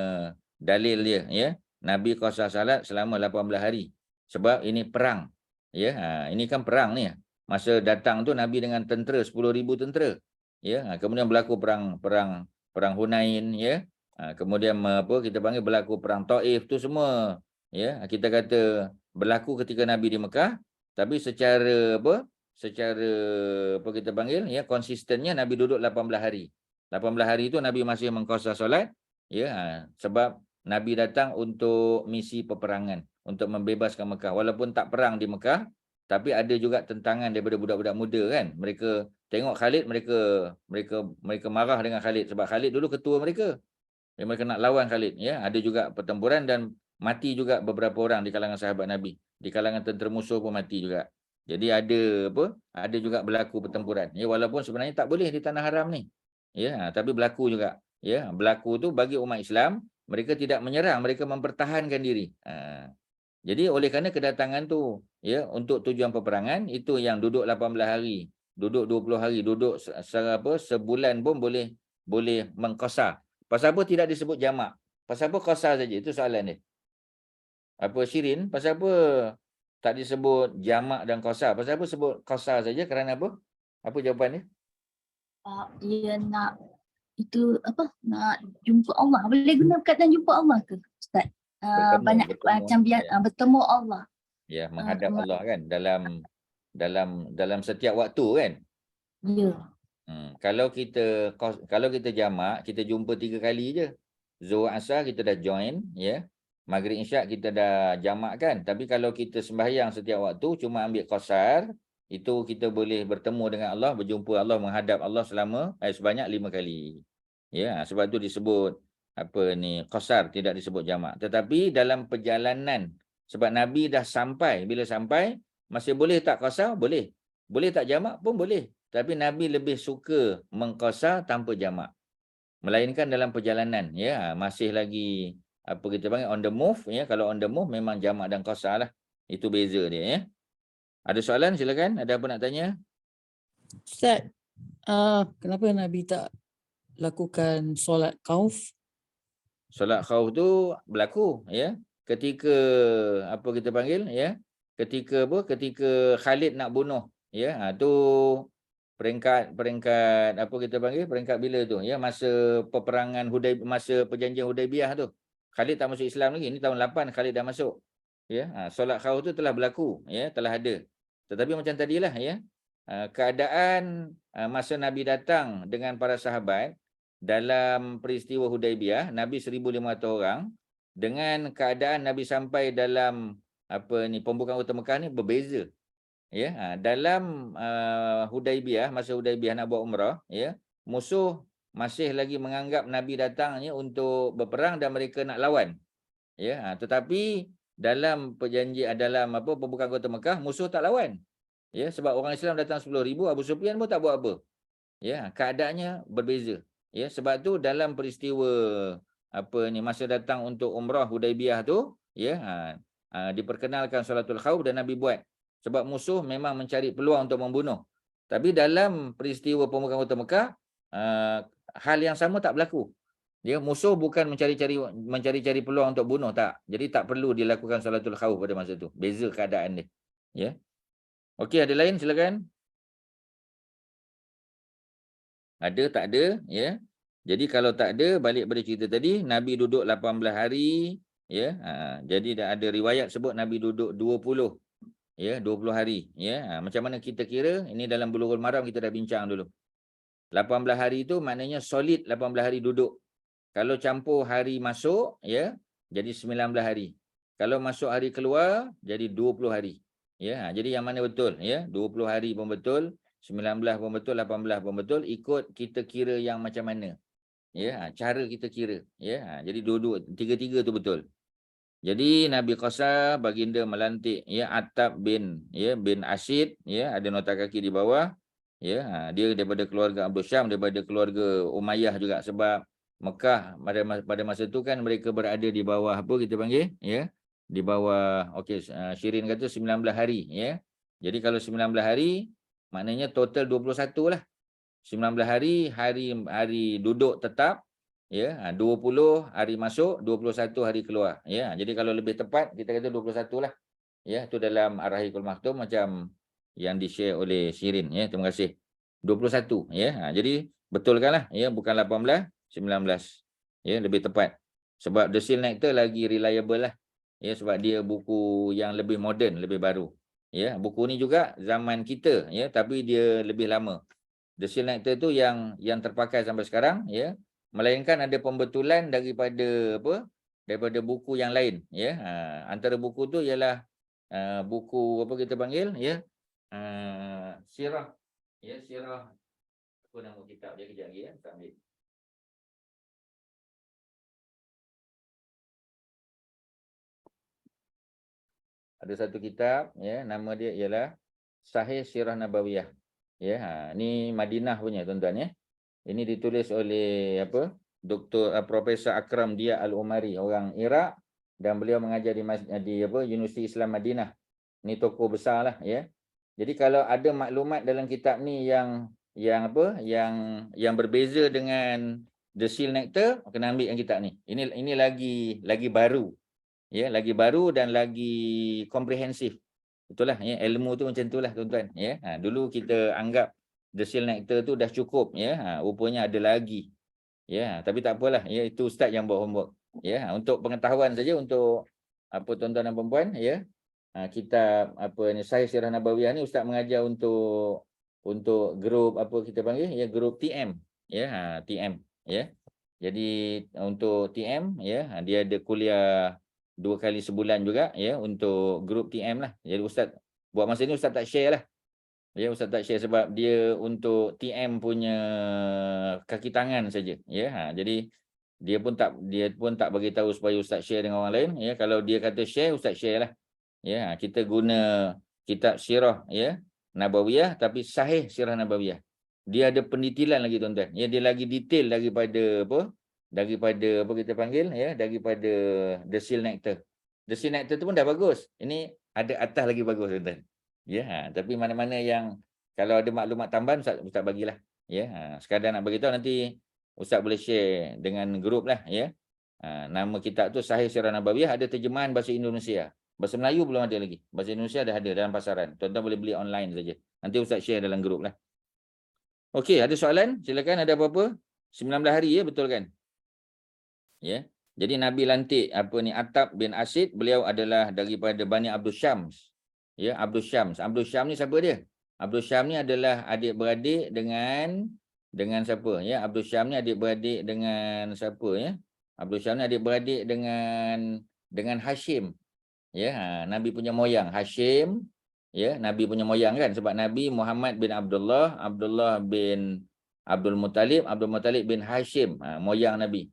dalil dia. Ya, Nabi qasar salat selama 18 hari. Sebab ini perang. Ya, ini kan perang ni. Masa datang tu Nabi dengan tentera 10,000 tentera. Ya, kemudian berlaku perang Hunain, ya. Kemudian apa kita panggil berlaku perang Taif tu semua. Ya, kita kata berlaku ketika Nabi di Mekah, tapi secara apa? Secara apa kita panggil, ya, konsistennya Nabi duduk 18 hari. 18 hari itu Nabi masih mengqasar solat, ya, sebab Nabi datang untuk misi peperangan, untuk membebaskan Mekah. Walaupun tak perang di Mekah, tapi ada juga tentangan daripada budak-budak muda kan. Mereka tengok Khalid, mereka marah dengan Khalid sebab Khalid dulu ketua mereka. Mereka nak lawan Khalid, ya. Ada juga pertempuran dan mati juga beberapa orang di kalangan sahabat Nabi. Di kalangan tentera musuh pun mati juga. Jadi ada juga berlaku pertempuran. Ya, walaupun sebenarnya tak boleh di tanah haram ni. Ya, tapi berlaku juga. Ya, berlaku tu bagi umat Islam, mereka tidak menyerang, mereka mempertahankan diri. Jadi oleh kerana kedatangan tu, ya, untuk tujuan peperangan, itu yang duduk 18 hari, duduk 20 hari, duduk sebulan pun boleh mengqasar. Pasal apa tidak disebut jamak? Pasal apa qasar saja? Itu soalan dia. Apa Shirin? Pasal apa tak disebut jamak dan qasar? Pasal apa sebut qasar saja? Kerana apa? Apa jawapan dia? Dia nak itu apa? Nak jumpa Allah. Boleh guna perkataan jumpa Allah ke, Ustaz? Banyak macam bertemu Allah. Ya, menghadap Allah kan dalam setiap waktu kan? Ya. Kalau kita jamak, kita jumpa 3 kali je. Zuhur Asar kita dah join, ya. Maghrib Isyak kita dah jamak kan. Tapi kalau kita sembahyang setiap waktu cuma ambil qasar, itu kita boleh bertemu dengan Allah, berjumpa Allah, menghadap Allah sebanyak 5 kali. Ya, sebab tu disebut qasar, tidak disebut jamak. Tetapi dalam perjalanan, sebab Nabi dah sampai, bila sampai masih boleh tak qasar? Boleh. Boleh tak jamak pun boleh. Tapi Nabi lebih suka mengqasar tanpa jamak. Melainkan dalam perjalanan, ya, masih lagi apa kita panggil on the move, ya. Kalau on the move memang jamak dan qasar lah. Itu beza dia, ya. Ada soalan silakan, ada apa nak tanya? Ustaz, kenapa Nabi tak lakukan solat khauf? Solat khauf tu berlaku, ya. Ketika apa kita panggil, ya. Ketika Khalid nak bunuh, ya. Tu peringkat apa kita panggil, peringkat bila tu, ya, masa peperangan masa perjanjian Hudaibiyah tu. Khalid tak masuk Islam lagi, ni tahun 8 Khalid dah masuk. Ya, solat khauf tu telah berlaku, ya, telah ada. Tetapi macam tadilah, ya, keadaan masa Nabi datang dengan para sahabat dalam peristiwa Hudaibiyah, Nabi 1,500 orang, dengan keadaan Nabi sampai dalam pembukaan kota Mekah ni berbeza. Ya, dalam Hudaibiyah, masa Hudaibiyah nak buat umrah, ya, musuh masih lagi menganggap Nabi datangnya untuk berperang dan mereka nak lawan. Ya, tetapi dalam pembukaan kota Mekah, musuh tak lawan. Ya, sebab orang Islam datang 10,000, Abu Sufyan pun tak buat apa. Ya, keadaannya berbeza. Ya, sebab tu dalam peristiwa masa datang untuk umrah Hudaibiyah tu, ya, diperkenalkan solatul khauf dan Nabi buat. Sebab musuh memang mencari peluang untuk membunuh. Tapi dalam peristiwa pembukaan kota Mekah, hal yang sama tak berlaku. Ya, musuh bukan mencari-cari peluang untuk bunuh, tak. Jadi tak perlu dilakukan solatul khauf pada masa tu. Beza keadaan dia. Ya. Okey, ada lain silakan. Ada, tak ada, ya. Jadi kalau tak ada, balik pada cerita tadi, Nabi duduk 18 hari, ya. Jadi dah ada riwayat sebut Nabi duduk 20. Ya, 20 hari, ya. Macam mana kita kira? Ini dalam Bulughul Maram kita dah bincang dulu. 18 hari itu maknanya solid 18 hari duduk. Kalau campur hari masuk, ya, jadi 19 hari. Kalau masuk hari keluar, jadi 20 hari. Ya, jadi yang mana betul? Ya, 20 hari pun betul, 19 pun betul, 18 pun betul, ikut kita kira yang macam mana. Ya, cara kita kira. Ya, jadi dua-dua, tiga-tiga tu betul. Jadi Nabi Qasar baginda melantik ya Attab bin Asid, ya, ada nota kaki di bawah. Ya, dia daripada keluarga Abdul Syam, daripada keluarga Umayyah juga, sebab Mekah pada masa itu kan mereka berada di bawah apa kita panggil, ya, di bawah, okey, Syirin kata 19 hari, ya. Jadi kalau 19 hari maknanya total 21 lah. 19 hari duduk tetap, ya, 20 hari masuk, 21 hari keluar, ya. Jadi kalau lebih tepat kita kata 21 lah. Ya, itu dalam Ar-Rahiqul Maktum macam yang di-share oleh Syirin, ya. Terima kasih. 21, ya. Jadi betulkanlah, ya, bukan 18, 19. Ya, lebih tepat. Sebab The Seal Nectar lagi reliable lah. Ya, sebab dia buku yang lebih moden, lebih baru. Ya, buku ni juga zaman kita, ya, tapi dia lebih lama. The Seal Nectar tu yang terpakai sampai sekarang, ya. Melainkan ada pembetulan daripada daripada buku yang lain, ya. Antara buku tu ialah buku apa kita panggil, ya, sirah, ya, sirah, apa nama kitab dia, kejap lagi, ya, tak ambil. Ada satu kitab, ya, nama dia ialah Sahih Sirah Nabawiyah, ya. Ni Madinah punya, tuan-tuan, ya. Ini ditulis oleh Dr. Profesor Akram Dia Al-Umari, orang Iraq, dan beliau mengajar di Universiti Islam Madinah. Ni tokoh besar lah, ya. Jadi kalau ada maklumat dalam kitab ni yang berbeza dengan The Seal Nectar, kena ambil yang kitab ni. Ini lagi baru. Ya, lagi baru dan lagi komprehensif. Itulah, ya, ilmu tu macam itulah, tuan-tuan, ya. Dulu kita anggap The Seal Nectar tu dah cukup, ya. Rupanya ada lagi. Ya, tapi tak apalah, ya, itu ustaz yang buat homework. Ya, untuk pengetahuan saja, untuk tuan-tuan dan puan-puan, ya. Kitab ni Sahih Sirah Nabawiyah ni ustaz mengajar untuk grup kita panggil, ya, grup TM, ya, TM, ya. Jadi untuk TM, ya, dia ada kuliah 2 kali sebulan juga, ya, untuk grup TM lah. Jadi ustaz buat masa ni ustaz tak share lah. Ya, ustaz tak share sebab dia untuk TM punya kaki tangan saja, ya. Jadi dia pun tak bagi tahu supaya ustaz share dengan orang lain, ya. Kalau dia kata share, ustaz share lah. Ya, kita guna kitab sirah, ya, Nabawiyah, tapi Sahih Sirah Nabawiyah. Dia ada pendetailan lagi, tuan-tuan. Ya, dia lagi detail daripada kita panggil, ya, daripada The Seal Nectar. The Seal Nectar tu pun dah bagus. Ini ada atas lagi bagus, tuan-tuan. Ya, tapi mana-mana yang kalau ada maklumat tambahan, ustaz bagilah. Ya, sekadar nak bagi tahu, nanti ustaz boleh share dengan grup lah, ya. Nama kitab tu Sahih Sirah Nabawiyah, ada terjemahan bahasa Indonesia. Bahasa Melayu belum ada lagi. Bahasa Indonesia dah ada dalam pasaran. Tuan-tuan boleh beli online saja. Nanti ustaz share dalam grup lah. Okey, ada soalan? Silakan, ada apa-apa? 19 hari, ya, betul kan? Ya. Jadi Nabi lantik Attab bin Asid, beliau adalah daripada Bani Abdul Syams. Ya, Abdul Syams. Abdul Syams ni siapa dia? Abdul Syams ni adalah adik-beradik dengan siapa, ya? Abdul Syams ni adik-beradik dengan siapa, ya? Abdul Syams ni adik-beradik dengan Hashim. Ya, Nabi punya moyang Hashim, ya, Nabi punya moyang kan, sebab Nabi Muhammad bin Abdullah, Abdullah bin Abdul Muttalib bin Hashim, moyang Nabi.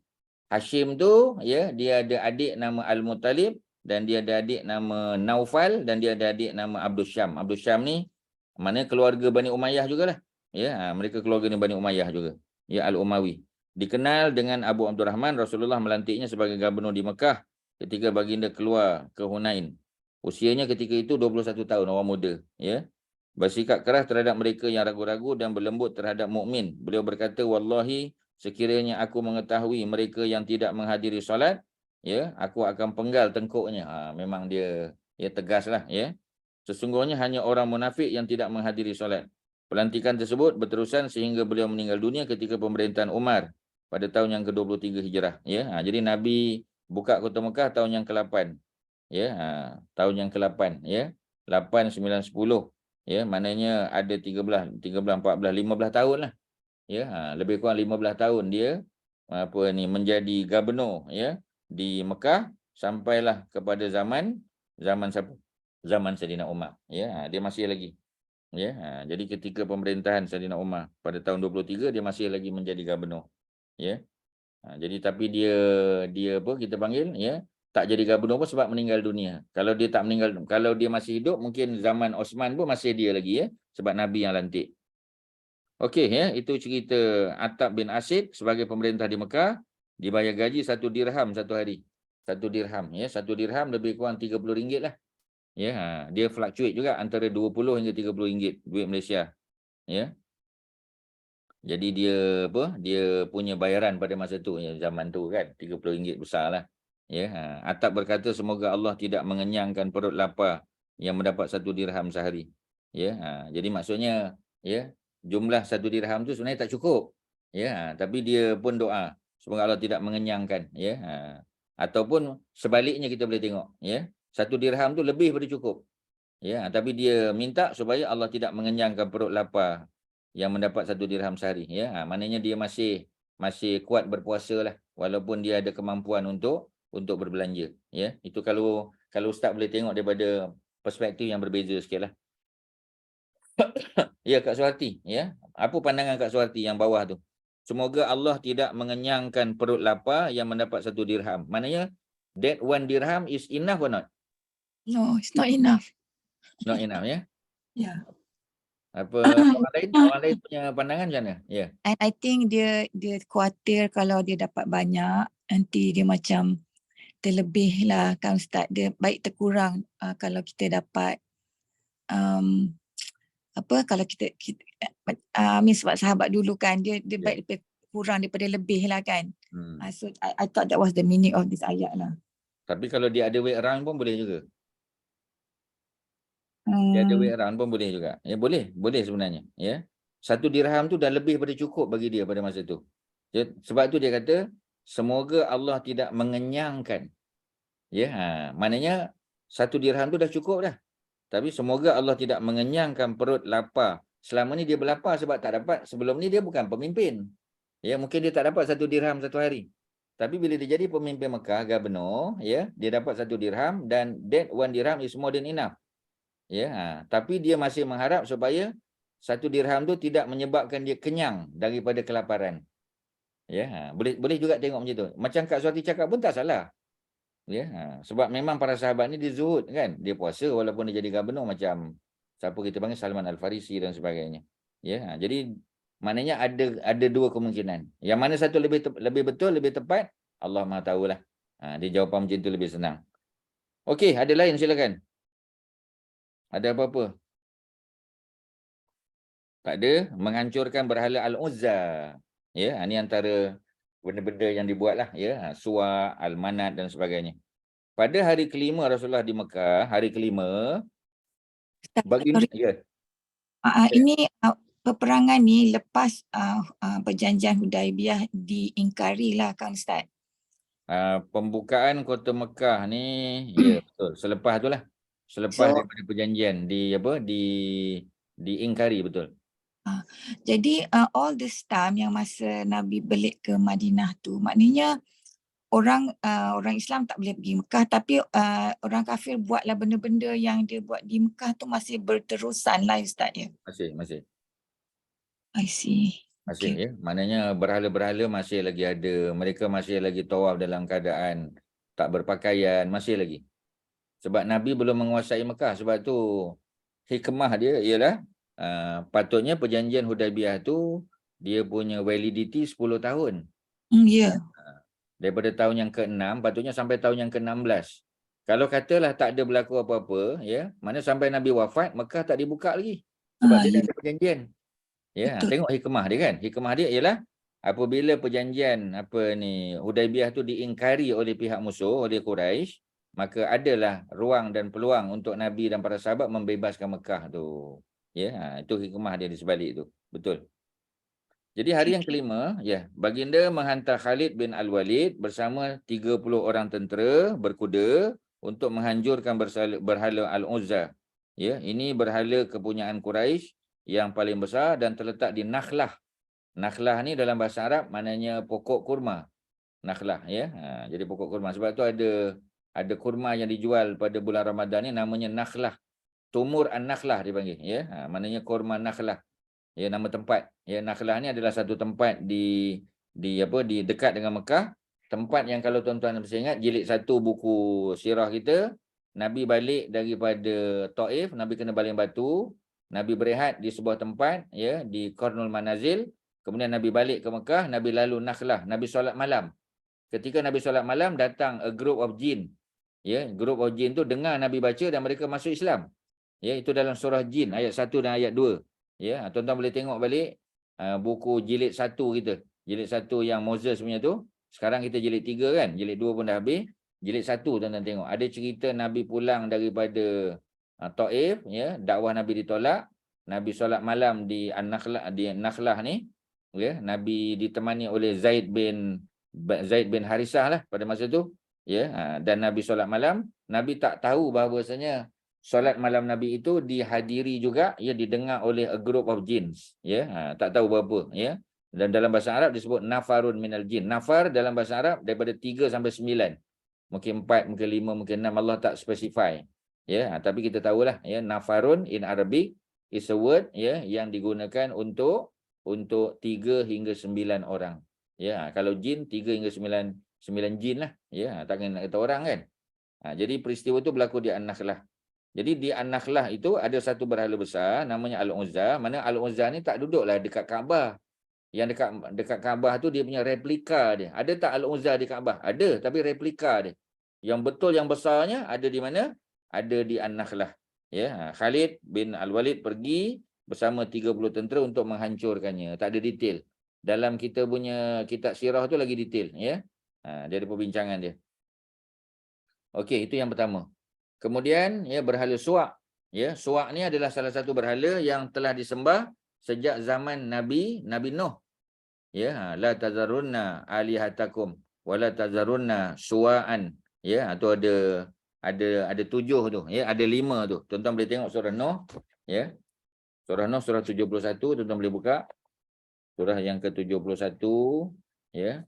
Hashim tu, ya, dia ada adik nama Al-Muttalib, dan dia ada adik nama Naufal, dan dia ada adik nama Abdul Syam. Abdul Syam ni mana keluarga Bani Umayyah jugalah. Ya, mereka keluarga Bani Umayyah juga. Ya, Al-Umawi. Dikenal dengan Abu Abdurrahman. Rasulullah melantiknya sebagai gubernur di Mekah ketika baginda keluar ke Hunain. Usianya ketika itu 21 tahun, orang muda, ya. Bersikap keras terhadap mereka yang ragu-ragu dan berlembut terhadap mukmin. Beliau berkata, wallahi, sekiranya aku mengetahui mereka yang tidak menghadiri solat, ya, aku akan penggal tengkuknya. Memang dia tegaslah, ya. Sesungguhnya hanya orang munafik yang tidak menghadiri solat. Pelantikan tersebut berterusan sehingga beliau meninggal dunia ketika pemerintahan Umar pada tahun yang ke-23 Hijrah, ya. Jadi Nabi buka kota Mekah tahun yang ke-8. Ya, tahun yang ke-8, ya. 8, 9, 10. Ya, maknanya ada 13, 14, 15 tahun lah. Ya, lebih kurang 15 tahun dia menjadi gubernur ya di Mekah sampailah kepada zaman siapa? Zaman Saidina Umar. Ya, dia masih lagi. Ya, jadi ketika pemerintahan Saidina Umar pada tahun 23 dia masih lagi menjadi gubernur. Ya. Jadi tapi dia apa kita panggil ya tak jadi gubernur pun sebab meninggal dunia. Kalau dia tak meninggal, kalau dia masih hidup mungkin zaman Osman pun masih dia lagi ya sebab Nabi yang lantik. Okey ya, itu cerita Attab bin Asid sebagai pemerintah di Mekah, dibayar gaji 1 dirham satu hari. 1 dirham ya, 1 dirham lebih kurang RM30 lah. Ya, dia fluctuate juga antara 20 hingga RM30 duit Malaysia. Ya. Jadi dia dia punya bayaran pada masa tu ya, zaman tu kan RM30 besarlah. Ya, Attab berkata semoga Allah tidak mengenyangkan perut lapar yang mendapat 1 dirham sehari. Ya, jadi maksudnya ya, jumlah 1 dirham tu sebenarnya tak cukup. Ya, tapi dia pun doa semoga Allah tidak mengenyangkan ya. Ataupun sebaliknya kita boleh tengok ya. 1 dirham tu lebih daripada cukup. Ya, tapi dia minta supaya Allah tidak mengenyangkan perut lapar yang mendapat 1 dirham sehari ya. Maknanya dia masih kuat berpuasa lah walaupun dia ada kemampuan untuk berbelanja ya. Itu kalau ustaz boleh tengok daripada perspektif yang berbeza sikitlah. Ya Kak Suharti ya. Apa pandangan Kak Suharti yang bawah tu? Semoga Allah tidak mengenyangkan perut lapar yang mendapat 1 dirham. Maknanya that 1 dirham is enough or not? No, it's not enough. Not enough ya. Yeah. Apa orang lain punya pandangan macam mana? Ya. And I think dia khawatir kalau dia dapat banyak, nanti dia macam terlebih lah kan Ustaz. Dia baik terkurang kalau kita dapat kalau kita sebab sahabat dulu kan dia baik lebih kurang daripada lebih lah kan. So I thought that was the meaning of this ayat lah. Tapi kalau dia ada way around pun boleh juga. Dia ada way around pun boleh juga. Ya boleh sebenarnya. Ya. 1 dirham tu dah lebih daripada cukup bagi dia pada masa tu. Sebab tu dia kata semoga Allah tidak mengenyangkan. Ya, maknanya 1 dirham tu dah cukup dah. Tapi semoga Allah tidak mengenyangkan perut lapar. Selama ni dia berlapar sebab tak dapat. Sebelum ni dia bukan pemimpin. Ya, mungkin dia tak dapat 1 dirham satu hari. Tapi bila dia jadi pemimpin Mekah, gubernur, ya, dia dapat 1 dirham dan that 1 dirham is more than enough. Ya, tapi dia masih mengharap supaya 1 dirham tu tidak menyebabkan dia kenyang daripada kelaparan. Ya, boleh juga tengok macam tu. Macam Kak Suhati cakap pun tak salah. Ya, sebab memang para sahabat ni dia zuhud kan. Dia puasa walaupun dia jadi gubernur macam siapa kita panggil Salman Al-Farisi dan sebagainya. Ya, jadi maknanya ada 2 kemungkinan. Yang mana satu lebih betul, lebih tepat, Allah Maha tahulah. Dia jawapan macam tu lebih senang. Okey, ada lain silakan. Ada apa-apa? Tak ada. Menghancurkan berhala Al-Uzza. Ya, ini antara benda-benda yang dibuatlah. Ya, Suwa, Al-Manat dan sebagainya. Pada hari kelima Rasulullah di Mekah, hari kelima, baginda, ya. Ini peperangan ni lepas perjanjian Hudaibiyah diingkari lah kan Ustaz. Pembukaan kota Mekah ni, ya betul. Selepas tu lah. Selepas daripada perjanjian diingkari betul. Jadi all this time yang masa Nabi balik ke Madinah tu, maknanya orang Islam tak boleh pergi Mekah, tapi orang kafir buatlah benda-benda yang dia buat di Mekah tu masih berterusan lah Ustaz ya. Masih. I see. Masih Okay. ya. Maknanya berhala-berhala masih lagi ada. Mereka masih lagi tawaf dalam keadaan tak berpakaian, masih lagi. Sebab Nabi belum menguasai Mekah. Sebab tu hikmah dia ialah patutnya perjanjian Hudaibiyah tu dia punya validity 10 tahun. Ya. Daripada tahun yang ke-6 patutnya sampai tahun yang ke-16. Kalau katalah tak ada berlaku apa-apa, ya, mana sampai Nabi wafat Mekah tak dibuka lagi. Sebab dia dah ada perjanjian. Ya, Betul. tengok hikmah dia kan. Hikmah dia ialah apabila perjanjian Hudaibiyah tu diingkari oleh pihak musuh, oleh Quraisy, maka adalah ruang dan peluang untuk Nabi dan para sahabat membebaskan Mekah tu. Ya, itu hikmah dia di sebalik tu. Betul. Jadi hari yang kelima, ya, baginda menghantar Khalid bin Al-Walid bersama 30 orang tentera berkuda untuk menghancurkan berhala Al-Uzza. Ya, ini berhala kepunyaan Quraisy yang paling besar dan terletak di Nakhlah. Nakhlah ni dalam bahasa Arab maknanya pokok kurma. Nakhlah, ya. Jadi pokok kurma. Sebab tu ada kurma yang dijual pada bulan Ramadan ni namanya nakhlah. Tumur an-nakhlah dipanggil, ya. Maknanya kurma nakhlah. Ya, nama tempat. Ya, Nakhlah ni adalah satu tempat di dekat dengan Mekah. Tempat yang kalau tuan-tuan masih ingat jilid 1 buku sirah kita, Nabi balik daripada Taif, Nabi kena baling batu, Nabi berehat di sebuah tempat, ya, di Qarnul Manazil. Kemudian Nabi balik ke Mekah, Nabi lalu Nakhlah, Nabi solat malam. Ketika Nabi solat malam, datang a group of jin. Ya, group of jin tu dengar Nabi baca dan mereka masuk Islam. Ya, itu dalam surah Jin ayat 1 dan ayat 2. Ya, tuan-tuan boleh tengok balik buku jilid 1 kita. Jilid 1 yang Moses punya tu. Sekarang kita jilid 3 kan. Jilid 2 pun dah habis. Jilid 1 tuan-tuan tengok. Ada cerita Nabi pulang daripada Taif, ya, dakwah Nabi ditolak. Nabi solat malam di Nakhlah ni. Ya, Nabi ditemani oleh Zaid bin Harisah lah pada masa tu. Ya, dan Nabi solat malam. Nabi tak tahu bahawasanya solat malam Nabi itu dihadiri juga, ya, didengar oleh a group of jinns, ya. Tak tahu berapa, ya. Dan dalam bahasa Arab disebut nafarun minal jin. Nafar dalam bahasa Arab daripada 3 sampai 9. Mungkin 4, mungkin 5, mungkin 6, Allah tak specify. Ya, tapi kita tahulah, ya, nafarun in Arabic is a word, ya, yang digunakan untuk 3 hingga 9 orang. Ya, kalau jin 3 hingga 9 jin lah, ya. Takkan nak kata orang kan. Jadi peristiwa itu berlaku di An-Nakhlah. Jadi di An-Nakhlah itu ada satu berhala besar namanya Al-Uzza. Mana Al-Uzza ni tak duduklah dekat Kaabah. Yang dekat Kaabah tu dia punya replika dia. Ada tak Al-Uzza di Kaabah? Ada, tapi replika dia. Yang betul yang besarnya ada di mana? Ada di An-Nakhlah. Ya, Khalid bin Al-Walid pergi bersama 30 tentera untuk menghancurkannya. Tak ada detail. Dalam kita punya kitab sirah tu lagi detail, ya. Dia ada perbincangan dia. Okey, itu yang pertama. Kemudian, ya, berhala Suwak. Ya, Suwak ni adalah salah satu berhala yang telah disembah sejak zaman Nabi Nuh. Ya, la tazarunna alihatakum wala tazarunna suwa'an. Ya, tu ada 7 tu, ya, ada 5 tu. Tuan-tuan boleh tengok surah Nuh, ya. Surah Nuh surah 71, tuan-tuan boleh buka. Surah yang ke-71, ya.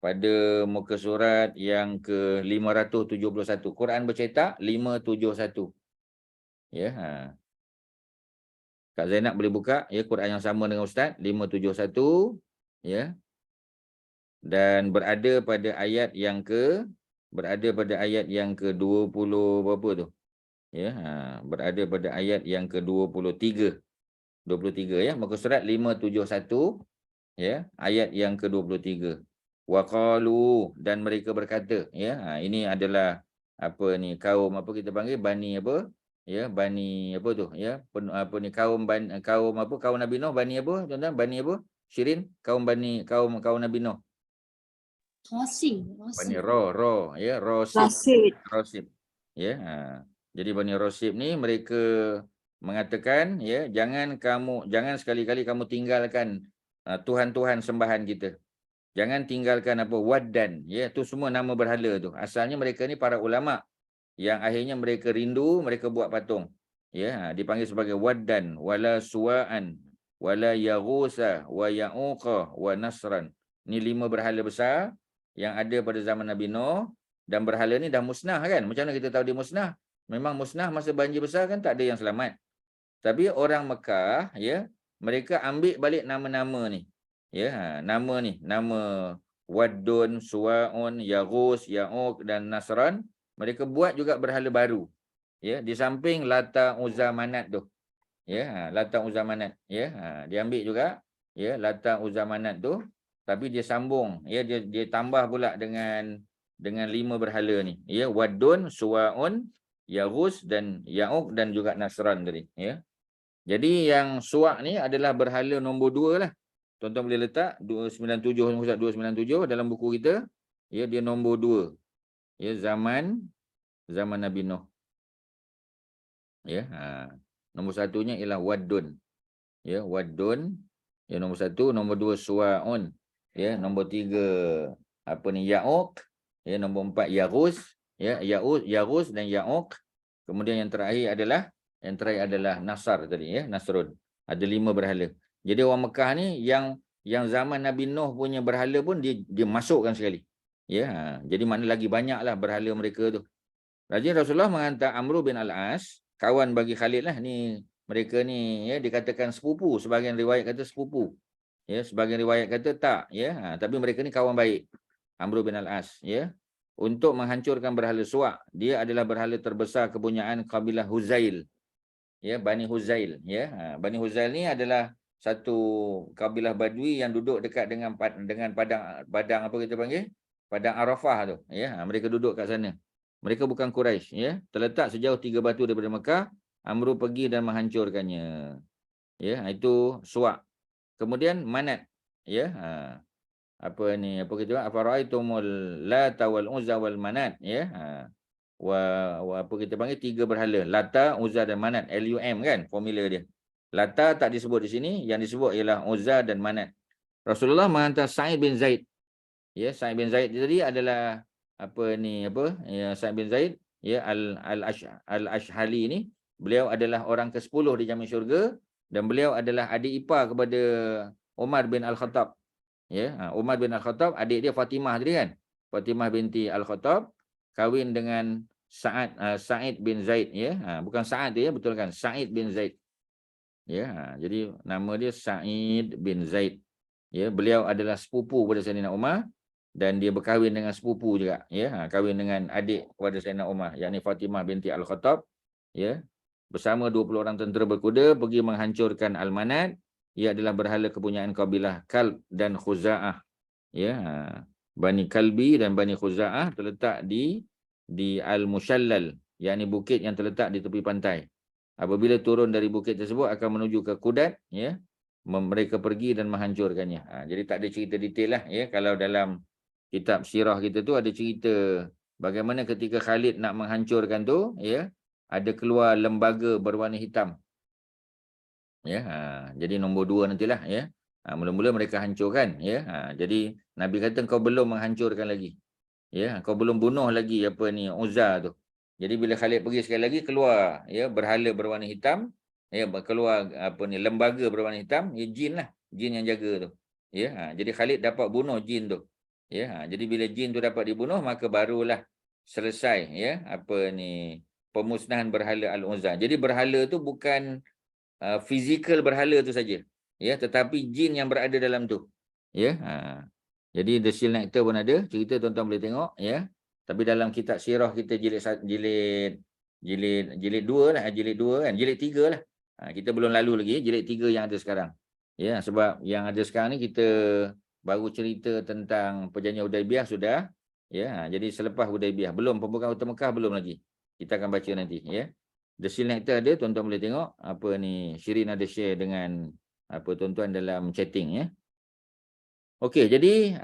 Pada muka surat yang ke-571. Quran bercetak 571. Ya. Kak Zainab boleh buka, ya, Quran yang sama dengan Ustaz, 571, ya. Dan berada pada ayat yang ke-20 berapa tu? Ya, berada pada ayat yang ke-23. 23, ya. Muka surat 571, ya, ayat yang ke-23. Waqalu, dan mereka berkata, ya, ini adalah kaum kita panggil Bani apa, ya, Bani apa tu, ya, kaum Nabi Nuh, Bani apa tuan-tuan, Bani apa, Syirin, kaum Nabi Nuh, Bani Ro, ya, Rosib, ya. Jadi Bani Rosib ni mereka mengatakan, ya, jangan sekali-kali kamu tinggalkan tuhan-tuhan sembahan kita. Jangan tinggalkan Waddan, ya, tu semua nama berhala tu. Asalnya mereka ni para ulama yang akhirnya mereka rindu, mereka buat patung. Ya, dipanggil sebagai Waddan, wala Suwa'an, wala Yaghusa, wa Ya'uqa, wa Nasran. Ni 5 berhala besar yang ada pada zaman Nabi Nuh, dan berhala ni dah musnah kan. Macam mana kita tahu dia musnah? Memang musnah masa banjir besar kan, tak ada yang selamat. Tapi orang Mekah, ya, mereka ambil balik nama-nama ni. Ya, nama Waddun, Suwa'un, Yaghus, Ya'uq dan Nasran, mereka buat juga berhala baru. Ya, di samping Lata, Uzza, Manat tu. Ya, Lata, Uzza, Manat, ya. Dia ambil juga, ya, Lata, Uzza, Manat tu, tapi dia sambung, ya, dia tambah pula dengan 5 berhala ni. Ya, Waddun, Suwa'un, Yaghus dan Ya'uq dan juga Nasran tadi, ya. Jadi yang Suwak ni adalah berhala nombor 2 lah. Tuan-tuan boleh letak 297 dalam buku kita. Ya, dia nombor 2. Ya, zaman Nabi Nuh. Ya, nombor 1-nya ialah Waddun. Ya, Waddun. Ya, nombor 1, nombor 2 Suwa'un. Ya, nombor 3 Ya'uq. Ya, nombor 4 Yaghus. Ya, Yaghus dan Ya'uq. Kemudian yang terakhir adalah Nasar tadi, ya, Nasrun. Ada 5 berhala. Jadi orang Mekah ni yang yang zaman Nabi Nuh punya berhala pun dia masukkan sekali. Ya, jadi mana lagi banyaklah berhala mereka tu. Jadi Rasulullah menghantar Amr bin Al-As, kawan bagi Khalid lah ni. Mereka ni ya dikatakan sepupu, sebahagian riwayat kata sepupu. Ya, sebahagian riwayat kata tak, ya. Tapi mereka ni kawan baik. Amr bin Al-As, ya. Untuk menghancurkan berhala Suwa'. Dia adalah berhala terbesar kepunyaan kabilah Huzail. Ya, Bani Huzail, ya. Bani Huzail ni adalah satu kabilah Badui yang duduk dekat dengan padang apa kita panggil? Padang Arafah tu, ya. Mereka duduk kat sana. Mereka bukan Quraisy, ya. Terletak sejauh 3 batu daripada Mekah. Amr pergi dan menghancurkannya. Ya, itu Suwa'. Kemudian Manat, ya. Apa ni, apa kita buat? Afara'aitumul Lata wal Uzza wal Manat, ya. Apa kita panggil 3 berhala, Lata, Uzza dan Manat, LUM kan formula dia. Lata tak disebut di sini, yang disebut ialah Uzza dan Manat. Rasulullah menghantar Sa'id bin Zaid. Ya, Sa'id bin Zaid tadi adalah ya, Sa'id bin Zaid, ya, Al-Ashhali ni, beliau adalah orang ke-10 di Jamin Syurga dan beliau adalah adik ipar kepada Umar bin Al-Khattab. Ya, Umar bin Al-Khattab, adik dia Fatimah tadi kan. Fatimah binti Al-Khattab kahwin dengan Sa'id bin Zaid, ya. Bukan Sa'ad dia, betul kan? Sa'id bin Zaid. Ya, jadi nama dia Sa'id bin Zaid. Ya, beliau adalah sepupu pada Sayyidina Umar dan dia berkahwin dengan sepupu juga, ya. Kahwin dengan adik kepada Sayyidina Umar, yakni Fatimah binti Al-Khattab, ya. Bersama 20 orang tentera berkuda pergi menghancurkan Al-Manat. Ia adalah berhala kepunyaan kabilah Kalb dan Khuza'ah. Ya, Bani Kalbi dan Bani Khuza'ah terletak di Al-Mushallal, yakni bukit yang terletak di tepi pantai. Apabila turun dari bukit tersebut akan menuju ke Kudat, ya. Mereka pergi dan menghancurkannya. Jadi tak ada cerita detail lah, ya. Kalau dalam kitab sirah kita tu ada cerita bagaimana ketika Khalid nak menghancurkan tu, ya, ada keluar lembaga berwarna hitam. Ya, jadi nombor 2 nantilah, ya. Mula-mula mereka hancurkan, ya. Jadi Nabi kata kau belum menghancurkan lagi. Ya, kau belum bunuh lagi Uzza tu. Jadi bila Khalid pergi sekali lagi keluar, ya, berhala berwarna hitam, ya, keluar lembaga berwarna hitam, ya, jin lah, jin yang jaga tu. Ya, jadi Khalid dapat bunuh jin tu. Ya, jadi bila jin tu dapat dibunuh maka barulah selesai, ya, pemusnahan berhala Al-Uzza. Jadi berhala tu bukan fizikal berhala tu saja, ya, tetapi jin yang berada dalam tu, ya. Jadi The Shield Nectar pun ada cerita, tuan-tuan boleh tengok, ya. Tapi dalam kitab sirah kita jilid 2 lah, jilid 2 kan, jilid 3 lah. Kita belum lalu lagi jilid 3 yang ada sekarang, ya. Sebab yang ada sekarang ni kita baru cerita tentang perjanjian Hudaibiyah sudah, ya. Jadi selepas Hudaibiyah, belum pembukaan Kota Mekah belum lagi. Kita akan baca nanti, ya. The Shield Nectar ada, tuan-tuan boleh tengok. Shirin ada share dengan tuan-tuan dalam chatting, ya. Okey, jadi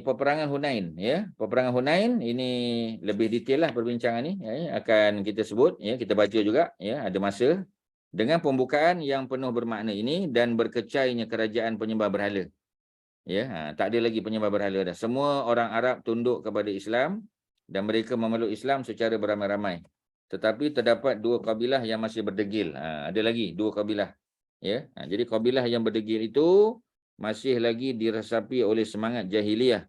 peperangan Hunain, ya. Peperangan Hunain ini lebih detail lah perbincangan ni, ya, akan kita sebut, ya, kita baca juga, ya, ada masa dengan pembukaan yang penuh bermakna ini dan berkecainya kerajaan penyembah berhala. Ya, tak ada lagi penyembah berhala dah. Semua orang Arab tunduk kepada Islam dan mereka memeluk Islam secara beramai-ramai. Tetapi terdapat 2 kabilah yang masih berdegil. Ada lagi 2 kabilah. Ya, jadi kabilah yang berdegil itu masih lagi diresapi oleh semangat jahiliyah.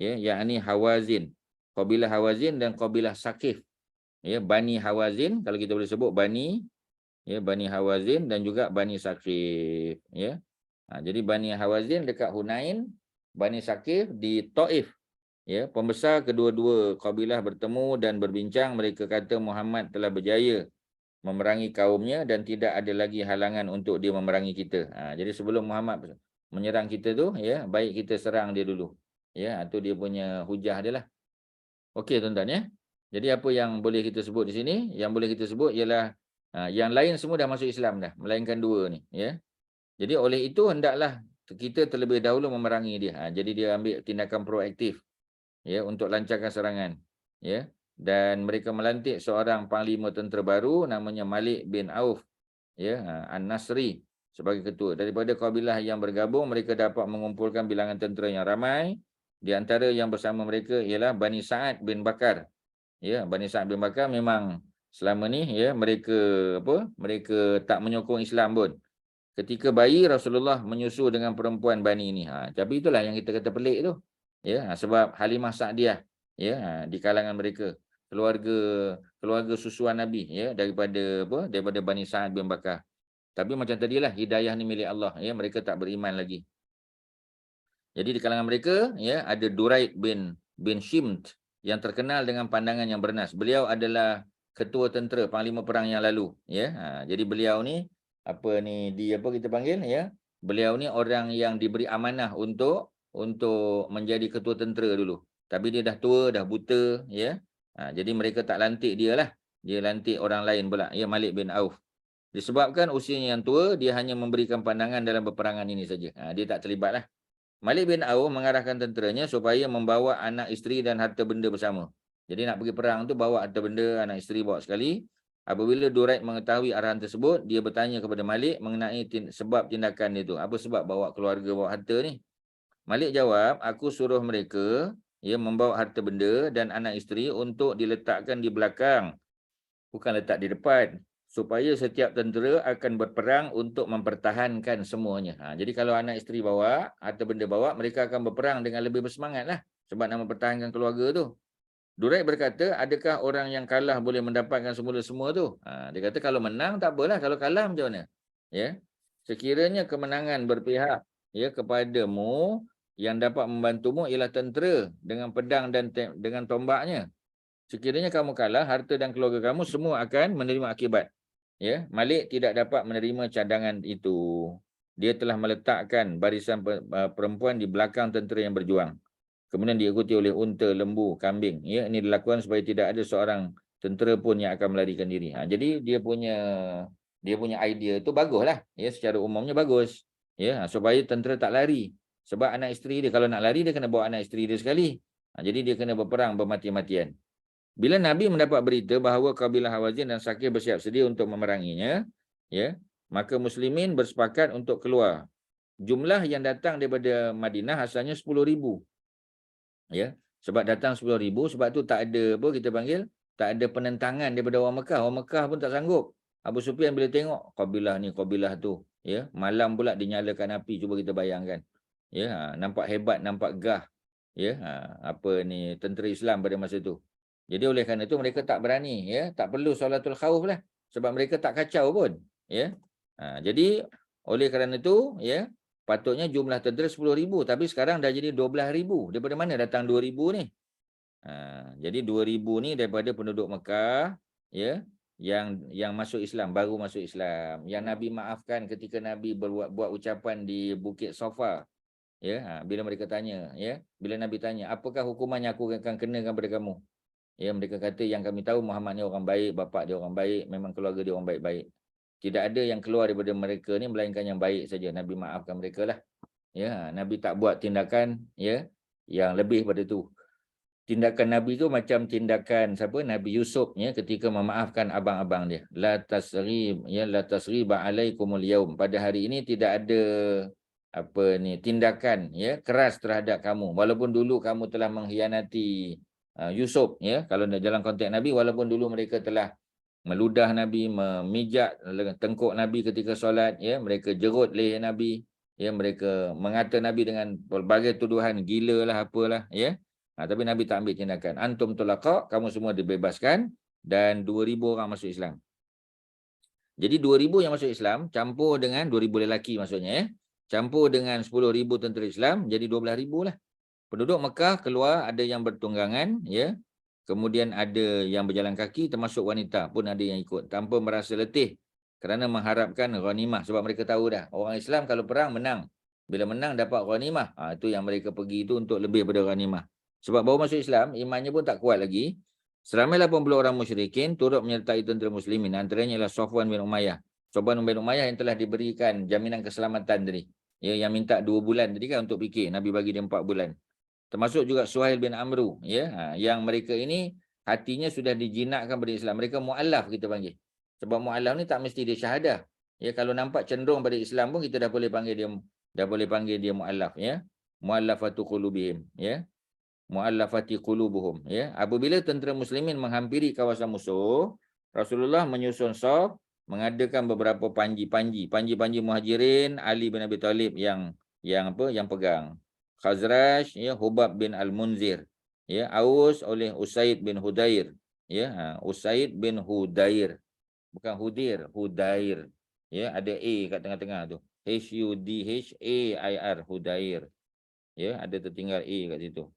Ya, yakni Hawazin. Kabilah Hawazin dan kabilah Saqif. Ya, Bani Hawazin, kalau kita boleh sebut Bani, ya, Bani Hawazin dan juga Bani Saqif. Ya. Jadi Bani Hawazin dekat Hunain, Bani Saqif di Taif. Ya, pembesar kedua-dua kabilah bertemu dan berbincang. Mereka kata Muhammad telah berjaya memerangi kaumnya dan tidak ada lagi halangan untuk dia memerangi kita. Jadi sebelum Muhammad menyerang kita tu, ya, baik kita serang dia dulu. Ya, itu dia punya hujah dia lah. Okey, tuan-tuan, ya. Jadi apa yang boleh kita sebut di sini? Yang boleh kita sebut ialah yang lain semua dah masuk Islam dah, melainkan 2 ni, ya. Jadi oleh itu hendaklah kita terlebih dahulu memerangi dia. Jadi dia ambil tindakan proaktif, ya, untuk lancarkan serangan, ya. Dan mereka melantik seorang panglima tentera baru namanya Malik bin Auf, ya, An-Nasri sebagai ketua. Daripada kabilah yang bergabung, mereka dapat mengumpulkan bilangan tentera yang ramai. Di antara yang bersama mereka ialah Bani Sa'ad bin Bakar. Ya, Bani Sa'ad bin Bakar memang selama ni, ya, mereka tak menyokong Islam pun. Ketika bayi Rasulullah menyusu dengan perempuan Bani ini. Tapi itulah yang kita kata pelik tu. Ya, sebab Halimah Sa'diyah ya, di kalangan mereka keluarga susuan Nabi ya, daripada Bani Sa'ad bin Bakar. Tapi macam tadilah, hidayah ni milik Allah ya, mereka tak beriman lagi. Jadi di kalangan mereka ya, ada Duraid bin Shimt yang terkenal dengan pandangan yang bernas. Beliau adalah ketua tentera panglima perang yang lalu ya. Jadi beliau ni apa kita panggil ya? Beliau ni orang yang diberi amanah untuk menjadi ketua tentera dulu. Tapi dia dah tua, dah buta ya. Jadi mereka tak lantik dia lah. Dia lantik orang lain pula ya, Malik bin Auf. Disebabkan usianya yang tua, dia hanya memberikan pandangan dalam peperangan ini saja. Dia tak terlibat lah. Malik bin Auf mengarahkan tenteranya supaya membawa anak isteri dan harta benda bersama. Jadi nak pergi perang tu bawa harta benda, anak isteri bawa sekali. Apabila Duraid mengetahui arahan tersebut, dia bertanya kepada Malik mengenai sebab tindakan dia tu. Apa sebab bawa keluarga, bawa harta ni? Malik jawab, aku suruh mereka membawa harta benda dan anak isteri untuk diletakkan di belakang. Bukan letak di depan. Supaya setiap tentera akan berperang untuk mempertahankan semuanya. Jadi kalau anak isteri bawa, harta benda bawa, mereka akan berperang dengan lebih bersemangat lah. Sebab nak mempertahankan keluarga tu. Duraid berkata, adakah orang yang kalah boleh mendapatkan semua tu? Dia kata kalau menang tak apalah, kalau kalah macam mana? Ya. Sekiranya kemenangan berpihak kepadamu, yang dapat membantumu ialah tentera dengan pedang dan dengan tombaknya. Sekiranya kamu kalah, harta dan keluarga kamu semua akan menerima akibat. Ya, Malik tidak dapat menerima cadangan itu. Dia telah meletakkan barisan perempuan di belakang tentera yang berjuang. Kemudian diikuti oleh unta, lembu, kambing. Ya, ini dilakukan supaya tidak ada seorang tentera pun yang akan melarikan diri. Jadi dia punya idea itu baguslah. Ya, secara umumnya bagus. Ya, supaya tentera tak lari. Sebab anak isteri dia kalau nak lari dia kena bawa anak isteri dia sekali. Jadi dia kena berperang bermati-matian. Bila Nabi mendapat berita bahawa kabilah Hawazin dan Saqif bersiap sedia untuk memeranginya, ya, maka muslimin bersepakat untuk keluar. Jumlah yang datang daripada Madinah asalnya 10,000. Ya, sebab datang 10,000 sebab tu tak ada tak ada penentangan daripada orang Mekah. Orang Mekah pun tak sanggup. Abu Sufyan bila tengok kabilah ni, kabilah tu, ya, malam pula dinyalakan api, cuba kita bayangkan. Ya, nampak hebat, nampak gah. Ya, tentera Islam pada masa tu. Jadi oleh kerana itu mereka tak berani, ya, tak perlu solatul khauf lah sebab mereka tak kacau pun, ya. Jadi oleh kerana itu, ya, patutnya jumlah tentera 10,000 tapi sekarang dah jadi 12,000. Daripada mana datang 2,000 ni? Jadi 2,000 ni daripada penduduk Mekah, ya, yang masuk Islam, baru masuk Islam, yang Nabi maafkan ketika Nabi buat ucapan di Bukit Safa. Ya, bila mereka tanya, ya, bila Nabi tanya, apakah hukuman yang aku akan kenakan pada kamu? Ya, mereka kata yang kami tahu Muhammad ni orang baik, bapa dia orang baik, memang keluarga dia orang baik-baik. Tidak ada yang keluar daripada mereka ni melainkan yang baik saja. Nabi maafkan mereka lah. Ya, Nabi tak buat tindakan, ya, yang lebih pada tu. Tindakan Nabi tu macam tindakan Nabi Yusuf, ya, ketika memaafkan abang-abang dia. La tasriba alaikumul yaum. Pada hari ini tidak ada tindakan, ya, keras terhadap kamu. Walaupun dulu kamu telah mengkhianati Yusuf, ya, kalau dalam konteks Nabi, walaupun dulu mereka telah meludah Nabi, memijak tengkuk Nabi ketika solat, ya, mereka jerut leher Nabi, ya, mereka mengata Nabi dengan berbagai tuduhan, gila lah, apalah, ya. Tapi Nabi tak ambil tindakan. Antum tulaqa, kamu semua dibebaskan dan 2,000 orang masuk Islam. Jadi 2,000 yang masuk Islam campur dengan 2,000 lelaki maksudnya, ya. Campur dengan 10,000 tentera Islam jadi 12,000 lah. Penduduk Mekah keluar, ada yang bertunggangan, ya. Kemudian ada yang berjalan kaki, termasuk wanita pun ada yang ikut tanpa merasa letih kerana mengharapkan ghanimah, sebab mereka tahu dah orang Islam kalau perang menang. Bila menang dapat ghanimah, itu yang mereka pergi itu untuk lebih pada ghanimah. Sebab baru masuk Islam, imannya pun tak kuat lagi. Seramai 80 orang musyrikin turut menyertai tentera muslimin, antaranya ialah Safwan bin Umayyah. Safwan bin Umayyah yang telah diberikan jaminan keselamatan tadi. Ya, yang minta 2 bulan tadi kan untuk fikir, Nabi bagi dia 4 bulan. Termasuk juga Suhail bin Amru, ya, yang mereka ini hatinya sudah dijinakkan pada Islam. Mereka mu'allaf kita panggil. Sebab mu'allaf ni tak mesti dia syahadah. Ya, kalau nampak cenderung pada Islam pun kita dah boleh panggil dia mu'allaf, ya. Mu'allafatu qulubihim, ya. Mu'allafati qulubuhum, ya. Apabila tentera muslimin menghampiri kawasan musuh, Rasulullah menyusun saf, mengadakan beberapa panji Muhajirin, Ali bin Abi Thalib yang pegang. Khazraj, ya, Hubab bin Al-Munzir, ya, Aus oleh Usaid bin Hudair, ya, Usaid bin Hudair, bukan Hudir, Hudair, ya, ada A kat tengah-tengah tu, Hudhair, Hudair, ya, ada tertinggal A kat situ.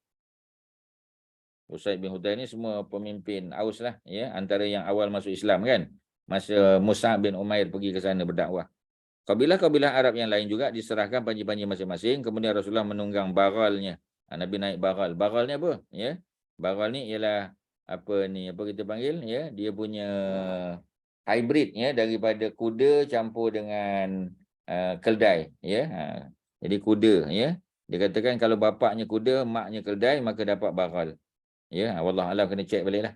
Usaid bin Hudair ni semua pemimpin Aus lah, ya, antara yang awal masuk Islam kan, masa Mus'ab bin Umair pergi ke sana berdakwah. Kabilah-kabilah Arab yang lain juga diserahkan panji-panji masing-masing. Kemudian Rasulullah menunggang baralnya. Nabi naik baral. Baral ni apa? Ya, baral ni ialah apa kita panggil, ya, dia punya hybrid, ya, daripada kuda campur dengan keldai, ya. Jadi kuda, ya. Dia katakan kalau bapaknya kuda, maknya keldai, maka dapat baral. Ya, wallahualam, kena cek balik lah.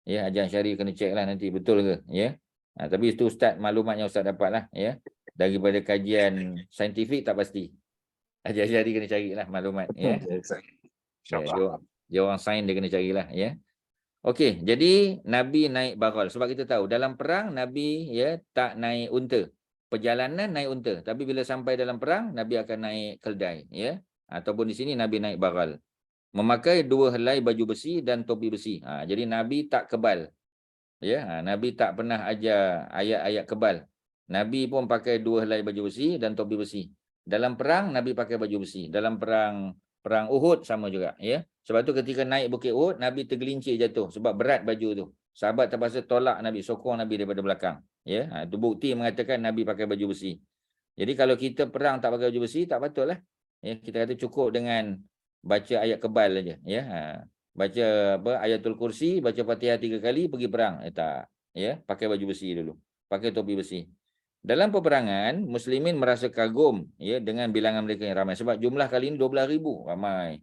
Ya, ajaran syariah kena cek lah nanti betul ke, ya. Tapi itu Ustaz, maklumat yang Ustaz dapat lah, ya. Daripada kajian saintifik tak pasti. Ajaran syariah kena carilah maklumat, ya. Dia orang sains, dia kena carilah, ya. Okey, jadi Nabi naik baral. Sebab kita tahu dalam perang Nabi, ya, tak naik unta. Perjalanan naik unta, tapi bila sampai dalam perang Nabi akan naik keldai, ya. Ataupun di sini Nabi naik baral. Memakai 2 helai baju besi dan topi besi. Jadi Nabi tak kebal. Ya, Nabi tak pernah ajar ayat-ayat kebal. Nabi pun pakai 2 helai baju besi dan topi besi. Dalam perang Nabi pakai baju besi. Dalam perang Uhud sama juga, ya. Sebab tu ketika naik Bukit Uhud Nabi tergelincir jatuh sebab berat baju tu. Sahabat terpaksa tolak Nabi, sokong Nabi daripada belakang, ya. Itu bukti mengatakan Nabi pakai baju besi. Jadi kalau kita perang tak pakai baju besi tak patut lah. Ya, kita kata cukup dengan baca ayat kebal aja, ya. Baca Ayatul Kursi, baca Fatihah 3 kali, pergi perang. Tak, ya, pakai baju besi dulu, pakai topi besi. Dalam peperangan muslimin merasa kagum, ya, dengan bilangan mereka yang ramai sebab jumlah kali ini 12,000, ramai,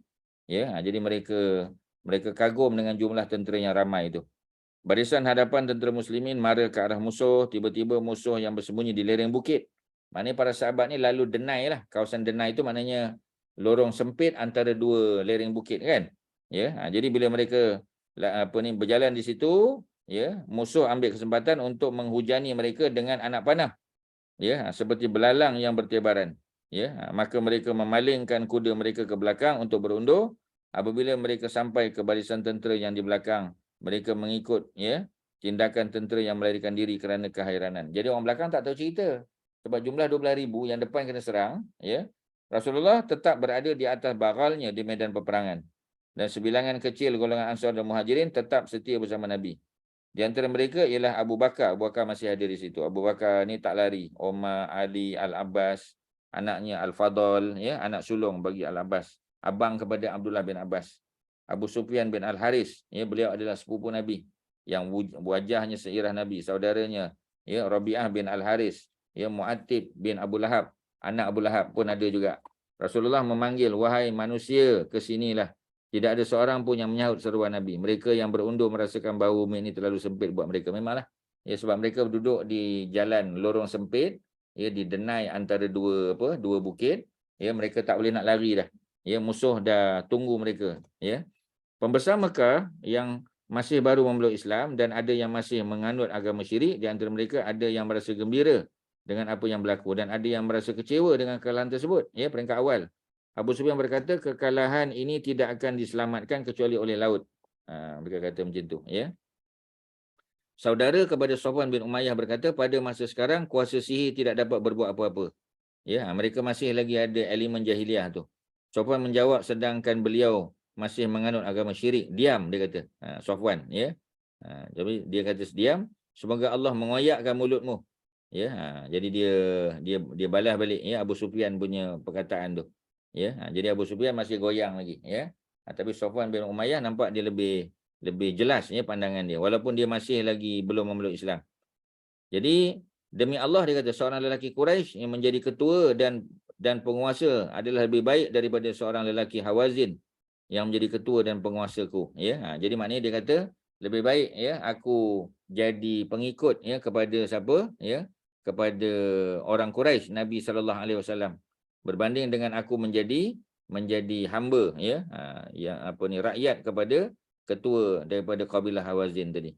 ya. Jadi mereka kagum dengan jumlah tentera yang ramai itu. Barisan hadapan tentera muslimin mara ke arah musuh, tiba-tiba musuh yang bersembunyi di lereng bukit. Maknanya para sahabat ni lalu denai lah. Kawasan denai itu maknanya lorong sempit antara 2 lereng bukit kan. Ya, jadi bila mereka berjalan di situ, ya, musuh ambil kesempatan untuk menghujani mereka dengan anak panah, ya, seperti belalang yang bertebaran, ya. Maka mereka memalingkan kuda mereka ke belakang untuk berundur. Apabila mereka sampai ke barisan tentera yang di belakang, mereka mengikut, ya, tindakan tentera yang melarikan diri kerana kehairanan. Jadi orang belakang tak tahu cerita sebab jumlah 12,000 yang depan kena serang, ya. Rasulullah tetap berada di atas baralnya di medan peperangan. Dan sebilangan kecil golongan Ansar dan Muhajirin tetap setia bersama Nabi. Di antara mereka ialah Abu Bakar. Abu Bakar masih hadir di situ. Abu Bakar ni tak lari. Umar, Ali, Al-Abbas, anaknya Al-Fadl, ya, anak sulung bagi Al-Abbas, abang kepada Abdullah bin Abbas. Abu Sufyan bin Al-Haris, ya, beliau adalah sepupu Nabi yang wajahnya seirah Nabi. Saudaranya, ya, Rabi'ah bin Al-Haris, ya, Mu'attib bin Abu Lahab, anak Abu Lahab pun ada juga. Rasulullah memanggil, wahai manusia, ke sinilah. Tidak ada seorang pun yang menyahut seruan Nabi. Mereka yang berundur merasakan bahawa bumi ini terlalu sempit buat mereka. Memanglah, ya, sebab mereka duduk di jalan lorong sempit, ya, didenai antara 2 bukit, ya, mereka tak boleh nak lari dah. Ya, musuh dah tunggu mereka, ya. Pembesar Mekah yang masih baru memeluk Islam dan ada yang masih menganut agama syirik, di antara mereka ada yang merasa gembira dengan apa yang berlaku dan ada yang merasa kecewa dengan kekalahan tersebut, ya, peringkat awal. Abu Sufyan berkata kekalahan ini tidak akan diselamatkan kecuali oleh laut. Mereka kata macam tu, ya. Saudara kepada Safwan bin Umayyah berkata pada masa sekarang kuasa sihir tidak dapat berbuat apa-apa. Ya, mereka masih lagi ada elemen jahiliah tu. Safwan menjawab sedangkan beliau masih menganut agama syirik. Diam, dia kata. Safwan, ya. Jadi dia kata diam, semoga Allah mengoyakkan mulutmu. Ya, jadi dia balas balik, ya, Abu Sufyan punya perkataan tu. Ya, jadi Abu Sufyan masih goyang lagi, ya. Tapi Safwan bin Umayyah nampak dia lebih jelas, ya, pandangan dia walaupun dia masih lagi belum memeluk Islam. Jadi demi Allah dia kata seorang lelaki Quraisy yang menjadi ketua dan penguasa adalah lebih baik daripada seorang lelaki Hawazin yang menjadi ketua dan penguasaku, ya. Jadi maknanya dia kata lebih baik, ya, aku jadi pengikut, ya, kepada siapa, ya, kepada orang Quraisy Nabi SAW berbanding dengan aku menjadi hamba, ya, yang rakyat kepada ketua daripada kabilah Hawazin tadi.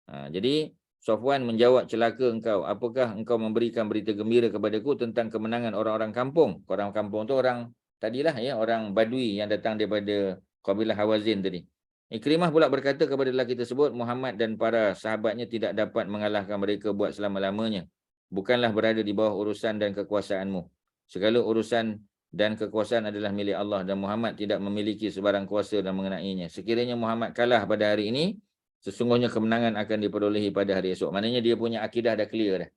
Jadi Safwan menjawab, celaka engkau. Apakah engkau memberikan berita gembira kepadaku tentang kemenangan orang-orang kampung? Orang kampung tu orang tadilah ya, orang Badui yang datang daripada kabilah Hawazin tadi. Ikrimah pula berkata kepada lelaki tersebut, Muhammad dan para sahabatnya tidak dapat mengalahkan mereka buat selama-lamanya. Bukanlah berada di bawah urusan dan kekuasaanmu. Segala urusan dan kekuasaan adalah milik Allah dan Muhammad tidak memiliki sebarang kuasa dan mengenainya. Sekiranya Muhammad kalah pada hari ini, sesungguhnya kemenangan akan diperolehi pada hari esok. Maknanya dia punya akidah dah clear dah.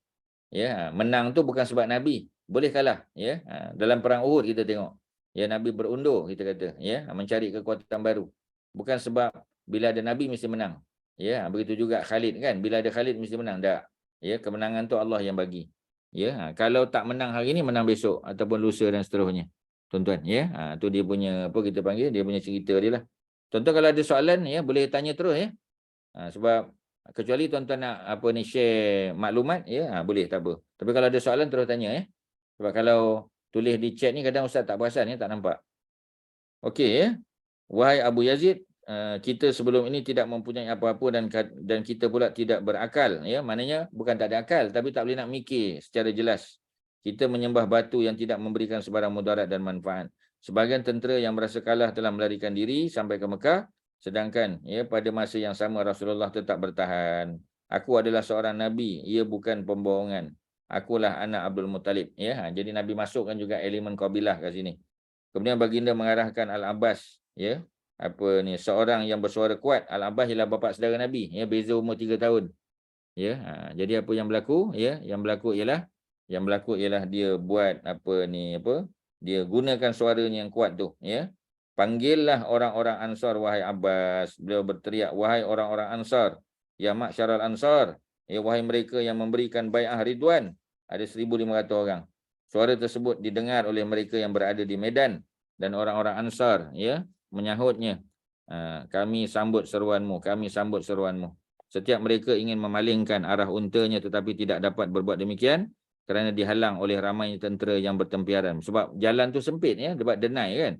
Ya, menang tu bukan sebab Nabi, boleh kalah. Ya, dalam perang Uhud kita tengok. Ya, Nabi berundur kita kata. Ya, mencari kekuatan baru. Bukan sebab bila ada Nabi mesti menang. Ya, begitu juga Khalid kan. Bila ada Khalid mesti menang. Tak. Ya, kemenangan tu Allah yang bagi. Ya, kalau tak menang hari ni, menang besok ataupun lusa dan seterusnya. Tuan-tuan, ya. Tu dia punya apa kita panggil, dia punya cerita dia lah. Tuan-tuan kalau ada soalan ya, boleh tanya terus ya. Sebab kecuali tuan-tuan nak apa ni share maklumat ya, boleh tak apa. Tapi kalau ada soalan terus tanya ya. Sebab kalau tulis di chat ni kadang ustaz tak perasan ya, tak nampak. Okey ya. Wahai Abu Yazid, kita sebelum ini tidak mempunyai apa-apa dan kita pula tidak berakal ya. Maknanya bukan tak ada akal tapi tak boleh nak mikir secara jelas. Kita menyembah batu yang tidak memberikan sebarang mudarat dan manfaat. Sebahagian tentera yang merasa kalah telah melarikan diri sampai ke Mekah. Sedangkan ya pada masa yang sama Rasulullah tetap bertahan. Aku adalah seorang Nabi, ia bukan pembohongan. Akulah anak Abdul Muttalib. Ya, jadi Nabi masukkan juga elemen kabilah kat sini. Kemudian baginda mengarahkan Al-Abbas. Ya, apa ni, seorang yang bersuara kuat. Al-Abbas ialah bapa saudara Nabi. Ya, beza umur 3 tahun. Ya, jadi apa yang berlaku? Ya, yang berlaku ialah dia buat apa ni apa? Dia gunakan suaranya yang kuat tu. Ya. Panggillah orang-orang Ansar, wahai Abbas. Beliau berteriak, wahai orang-orang Ansar. Ya ma'syaral Ansar. Ya, wahai mereka yang memberikan bai'ah Ridwan. Ada 1,500 orang. Suara tersebut didengar oleh mereka yang berada di Medan. Dan orang-orang Ansar ya, menyahutnya. Kami sambut seruanmu. Kami sambut seruanmu. Setiap mereka ingin memalingkan arah untanya tetapi tidak dapat berbuat demikian. Kerana dihalang oleh ramai tentera yang bertempiaran. Sebab jalan tu sempit ya, dapat denai kan.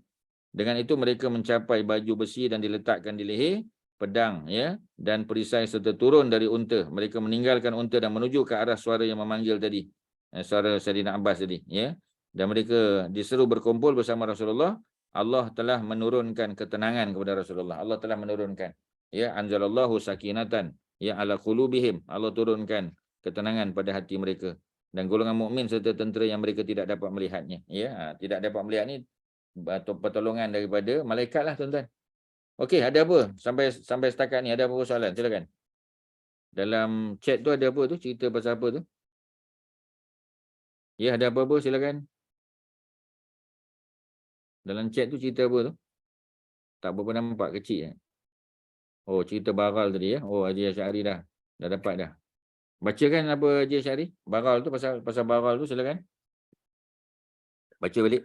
Dengan itu mereka mencapai baju besi dan diletakkan di leher, pedang ya, dan perisai serta turun dari unta. Mereka meninggalkan unta dan menuju ke arah suara yang memanggil tadi. Suara Sayyidina Abbas tadi ya. Dan mereka diseru berkumpul bersama Rasulullah. Allah telah menurunkan ketenangan kepada Rasulullah. Allah telah menurunkan ya, anzalallahu sakinatan ya ala qulubihim. Allah turunkan ketenangan pada hati mereka. Dan golongan mukmin serta tentera yang mereka tidak dapat melihatnya ya. Tidak dapat melihat ni atau pertolongan daripada malaikat lah tuan-tuan. Okey, ada apa? Sampai setakat ni ada apa soalan? Silakan. Dalam chat tu ada apa tu? Cerita pasal apa tu? Ya, ada apa-apa? Silakan. Dalam chat tu cerita apa tu? Tak berapa nampak, kecil. Oh, cerita baral tadi ya. Oh, Haji Asy'ari dah dapat dah. Bacakan apa Haji Asy'ari? Baral tu pasal baral tu silakan. Baca balik.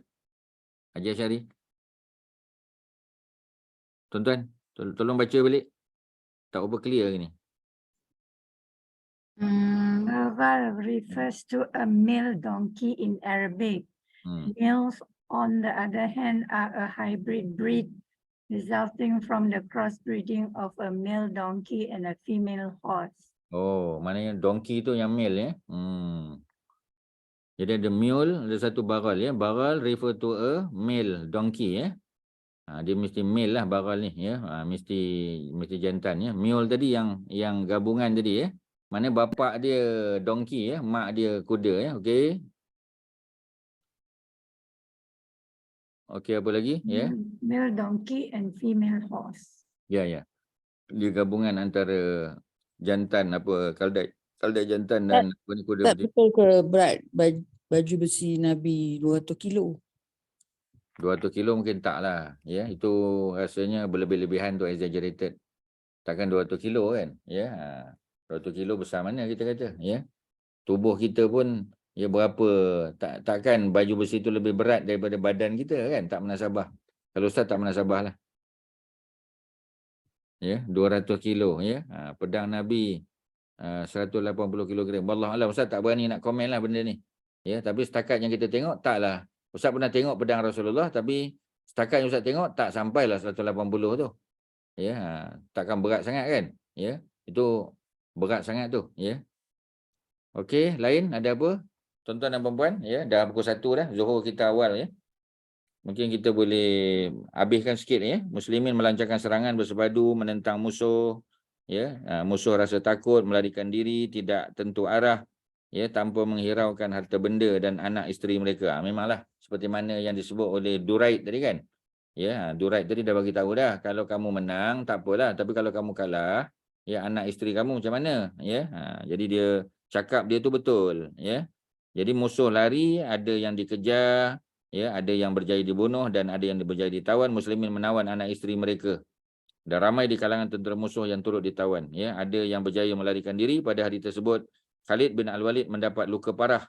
Haji Asy'ari. Tuan-tuan, tolong baca balik. Tak over clear hari ni. Baral refers to a male donkey in Arabic. Males, on the other hand, are a hybrid breed resulting from the crossbreeding of a male donkey and a female horse. Oh, maknanya donkey tu yang male ya. Jadi ada mule, ada satu baral ya. Baral refer to a male donkey ya. Dia mesti male lah baral ni ya. Mesti jantan ya. Mule tadi yang gabungan tadi ya. Mana bapa dia donkey ya, mak dia kuda ya. Okey. Okey, apa lagi ya? Male donkey and female horse. Ya. Dia gabungan antara jantan apa kaldai jantan dan apa ni kuda. Tak betul ke berat baju besi Nabi 200 kilo? 200 kilo mungkin tak lah. Ya, itu rasanya berlebih-lebihan tu, exaggerated. Takkan 200 kilo kan? Ya. 200 kilo besar mana kita kata, ya. Tubuh kita pun ya berapa, takkan baju besi itu lebih berat daripada badan kita kan? Tak munasabah. Kalau ustaz tak munasabah lah. Ya, 200 kilo ya. Pedang Nabi 180 kilogram. Wallahualam, ustaz tak berani nak komen lah benda ni. Ya, tapi setakat yang kita tengok taklah. Ustaz pernah tengok pedang Rasulullah tapi setakat yang ustaz tengok tak sampailah 180 tu. Ya, takkan berat sangat kan? Ya. Itu berat sangat tu, ya. Okey, lain ada apa? Tuan-tuan dan puan-puan, ya, dah pukul 1 dah, Zuhur kita awal, ya. Mungkin kita boleh habiskan sikit, ya. Muslimin melancarkan serangan bersepadu menentang musuh, ya. Musuh rasa takut, melarikan diri, tidak tentu arah, ya, tanpa menghiraukan harta benda dan anak isteri mereka. Memanglah seperti mana yang disebut oleh Duraid tadi kan. Ya, Duraid tadi dah bagi tahu dah, kalau kamu menang tak apalah, tapi kalau kamu kalah, ya, anak isteri kamu macam mana, ya. Jadi dia cakap dia tu betul, ya. Jadi musuh lari, ada yang dikejar, ya, ada yang berjaya dibunuh dan ada yang berjaya ditawan. Muslimin menawan anak isteri mereka. Dan ramai di kalangan tentera musuh yang turut ditawan, ya. Ada yang berjaya melarikan diri. Pada hari tersebut Khalid bin Al-Walid mendapat luka parah,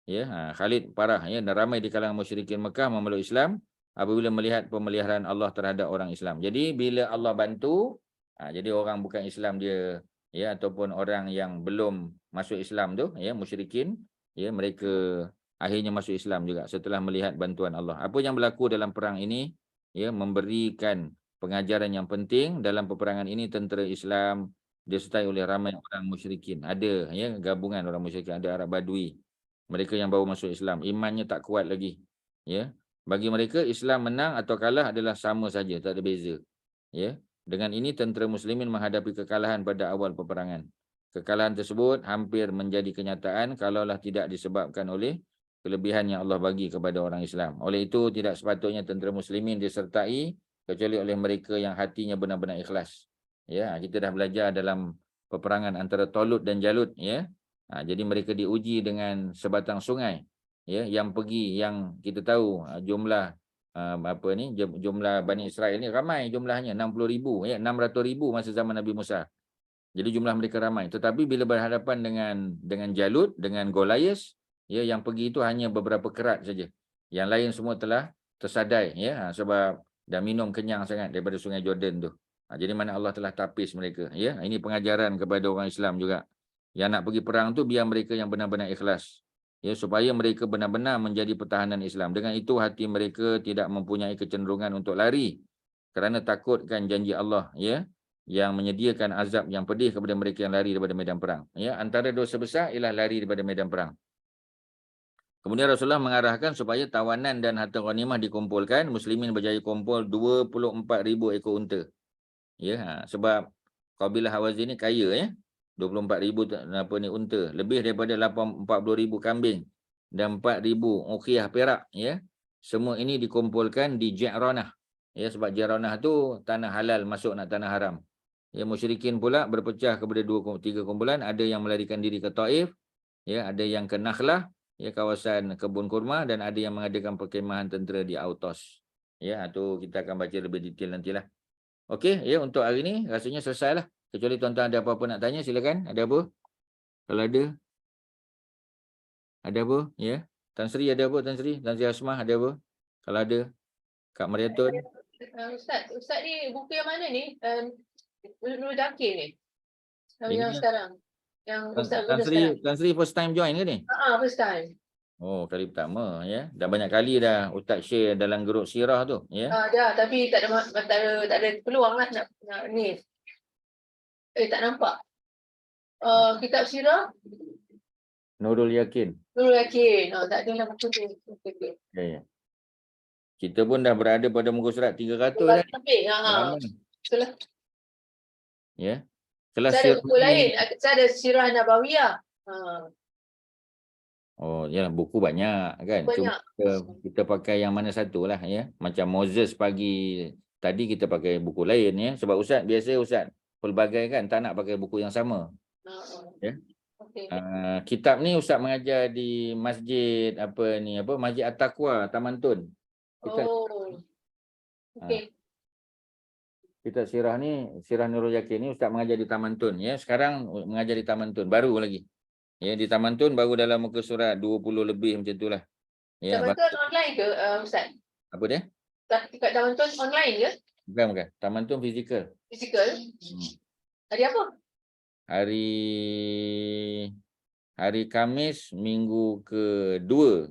ya. Khalid parah, ya, dan ramai di kalangan musyrikin Mekah memeluk Islam apabila melihat pemeliharaan Allah terhadap orang Islam. Jadi bila Allah bantu, jadi orang bukan Islam dia, ya, ataupun orang yang belum masuk Islam tu, ya, musyrikin, ya, mereka akhirnya masuk Islam juga setelah melihat bantuan Allah. Apa yang berlaku dalam perang ini, ya, memberikan pengajaran yang penting. Dalam peperangan ini tentera Islam disertai oleh ramai orang musyrikin. Ada, ya, gabungan orang musyrikin, ada Arab Badui. Mereka yang baru masuk Islam, imannya tak kuat lagi, ya. Bagi mereka Islam menang atau kalah adalah sama saja, tak ada beza, ya. Dengan ini tentera muslimin menghadapi kekalahan pada awal peperangan. Kekalahan tersebut hampir menjadi kenyataan kalaulah tidak disebabkan oleh kelebihan yang Allah bagi kepada orang Islam. Oleh itu tidak sepatutnya tentera muslimin disertai kecuali oleh mereka yang hatinya benar-benar ikhlas. Ya, kita dah belajar dalam peperangan antara Talut dan Jalut, ya. Jadi mereka diuji dengan sebatang sungai, ya, yang kita tahu jumlah jumlah Bani Israel ni ramai jumlahnya 60,000, ya, 600,000 masa zaman Nabi Musa. Jadi jumlah mereka ramai. Tetapi bila berhadapan dengan Jalut, dengan Goliath, ya, yang pergi itu hanya beberapa kerat saja. Yang lain semua telah tersadai, ya, sebab dah minum kenyang sangat daripada sungai Jordan tu. Jadi mana Allah telah tapis mereka, ya. Ini pengajaran kepada orang Islam juga. Yang nak pergi perang tu biar mereka yang benar-benar ikhlas, ya, supaya mereka benar-benar menjadi pertahanan Islam. Dengan itu hati mereka tidak mempunyai kecenderungan untuk lari kerana takutkan janji Allah, ya, yang menyediakan azab yang pedih kepada mereka yang lari daripada medan perang. Ya, antara dosa besar ialah lari daripada medan perang. Kemudian Rasulullah mengarahkan supaya tawanan dan harta ghanimah dikumpulkan. Muslimin berjaya kumpul 24,000 ekor unta. Ya, sebab kabilah Hawazin ni kaya, ya. 24,000 unta, lebih daripada 40,000 kambing dan 4,000 uqiyah perak, ya. Semua ini dikumpulkan di Ji'ranah, ya, sebab Ji'ranah tu tanah halal masuk nak tanah haram. Ya, musyrikin pula berpecah kepada 3 kumpulan, ada yang melarikan diri ke Taif, ya, ada yang ke Nakhlah, ya, kawasan kebun kurma, dan ada yang mengadakan perkemahan tentera di Autos. Ya, tu kita akan baca lebih detail nantilah. Okey, ya, untuk hari ni rasanya selesailah. Kecuali tuan-tuan ada apa-apa nak tanya, silakan. Ada apa? Kalau ada. Ada apa? Ya. Tan Sri ada apa? Tan Sri Asmah ada apa? Kalau ada. Kak Mariatun. Ustaz ni buku yang mana ni? Nurul Zakir ni. Ini Yang sekarang. Yang Ustaz guna sekarang. Tan Sri first time join ke ni? First time. Oh, kali pertama, ya. Dah banyak kali dah Ustaz share dalam grup sirah tu, ya. Dah, tapi tak ada peluang lah nak ni. Tak nampak. Kitab sirah Nurul Yakin. Nurul Yakin. Tak ada lah buku tu. Ya, ya. Kita pun dah berada pada muka surat 300 dah. Lebih. Lama. Betul lah. Ya. Kelas Saya ada buku sirah lain. Saya ada Sirah Nabawiyah. Oh, ya, buku banyak kan. Banyak. Cuma kita pakai yang mana satu lah, ya. Macam Moses pagi tadi kita pakai buku lain, ya. Sebab biasa Ustaz pelbagai kan, tak nak pakai buku yang sama. Ya. Okay. Kitab ni Ustaz mengajar di masjid Masjid At-Taqwa Taman Tun. Okay. Kitab sirah ni, Sirah Nurul Yakin ni Ustaz mengajar di Taman Tun, ya. Sekarang mengajar di Taman Tun baru lagi. Ya, di Taman Tun baru dalam muka surat 20 lebih macam itulah. Ya, Taman Tun online ke Ustaz? Apa dia? Kat Taman Tun online ke? Bukan. Taman Tun fizikal. Fizikal? Hari apa? Hari Khamis minggu kedua.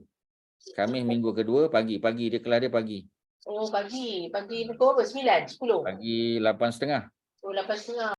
Khamis minggu kedua pagi dia kelas dia pagi. Oh, pagi. Pagi pukul berapa? 9, 10? Pagi 8.30. Oh, 8.30.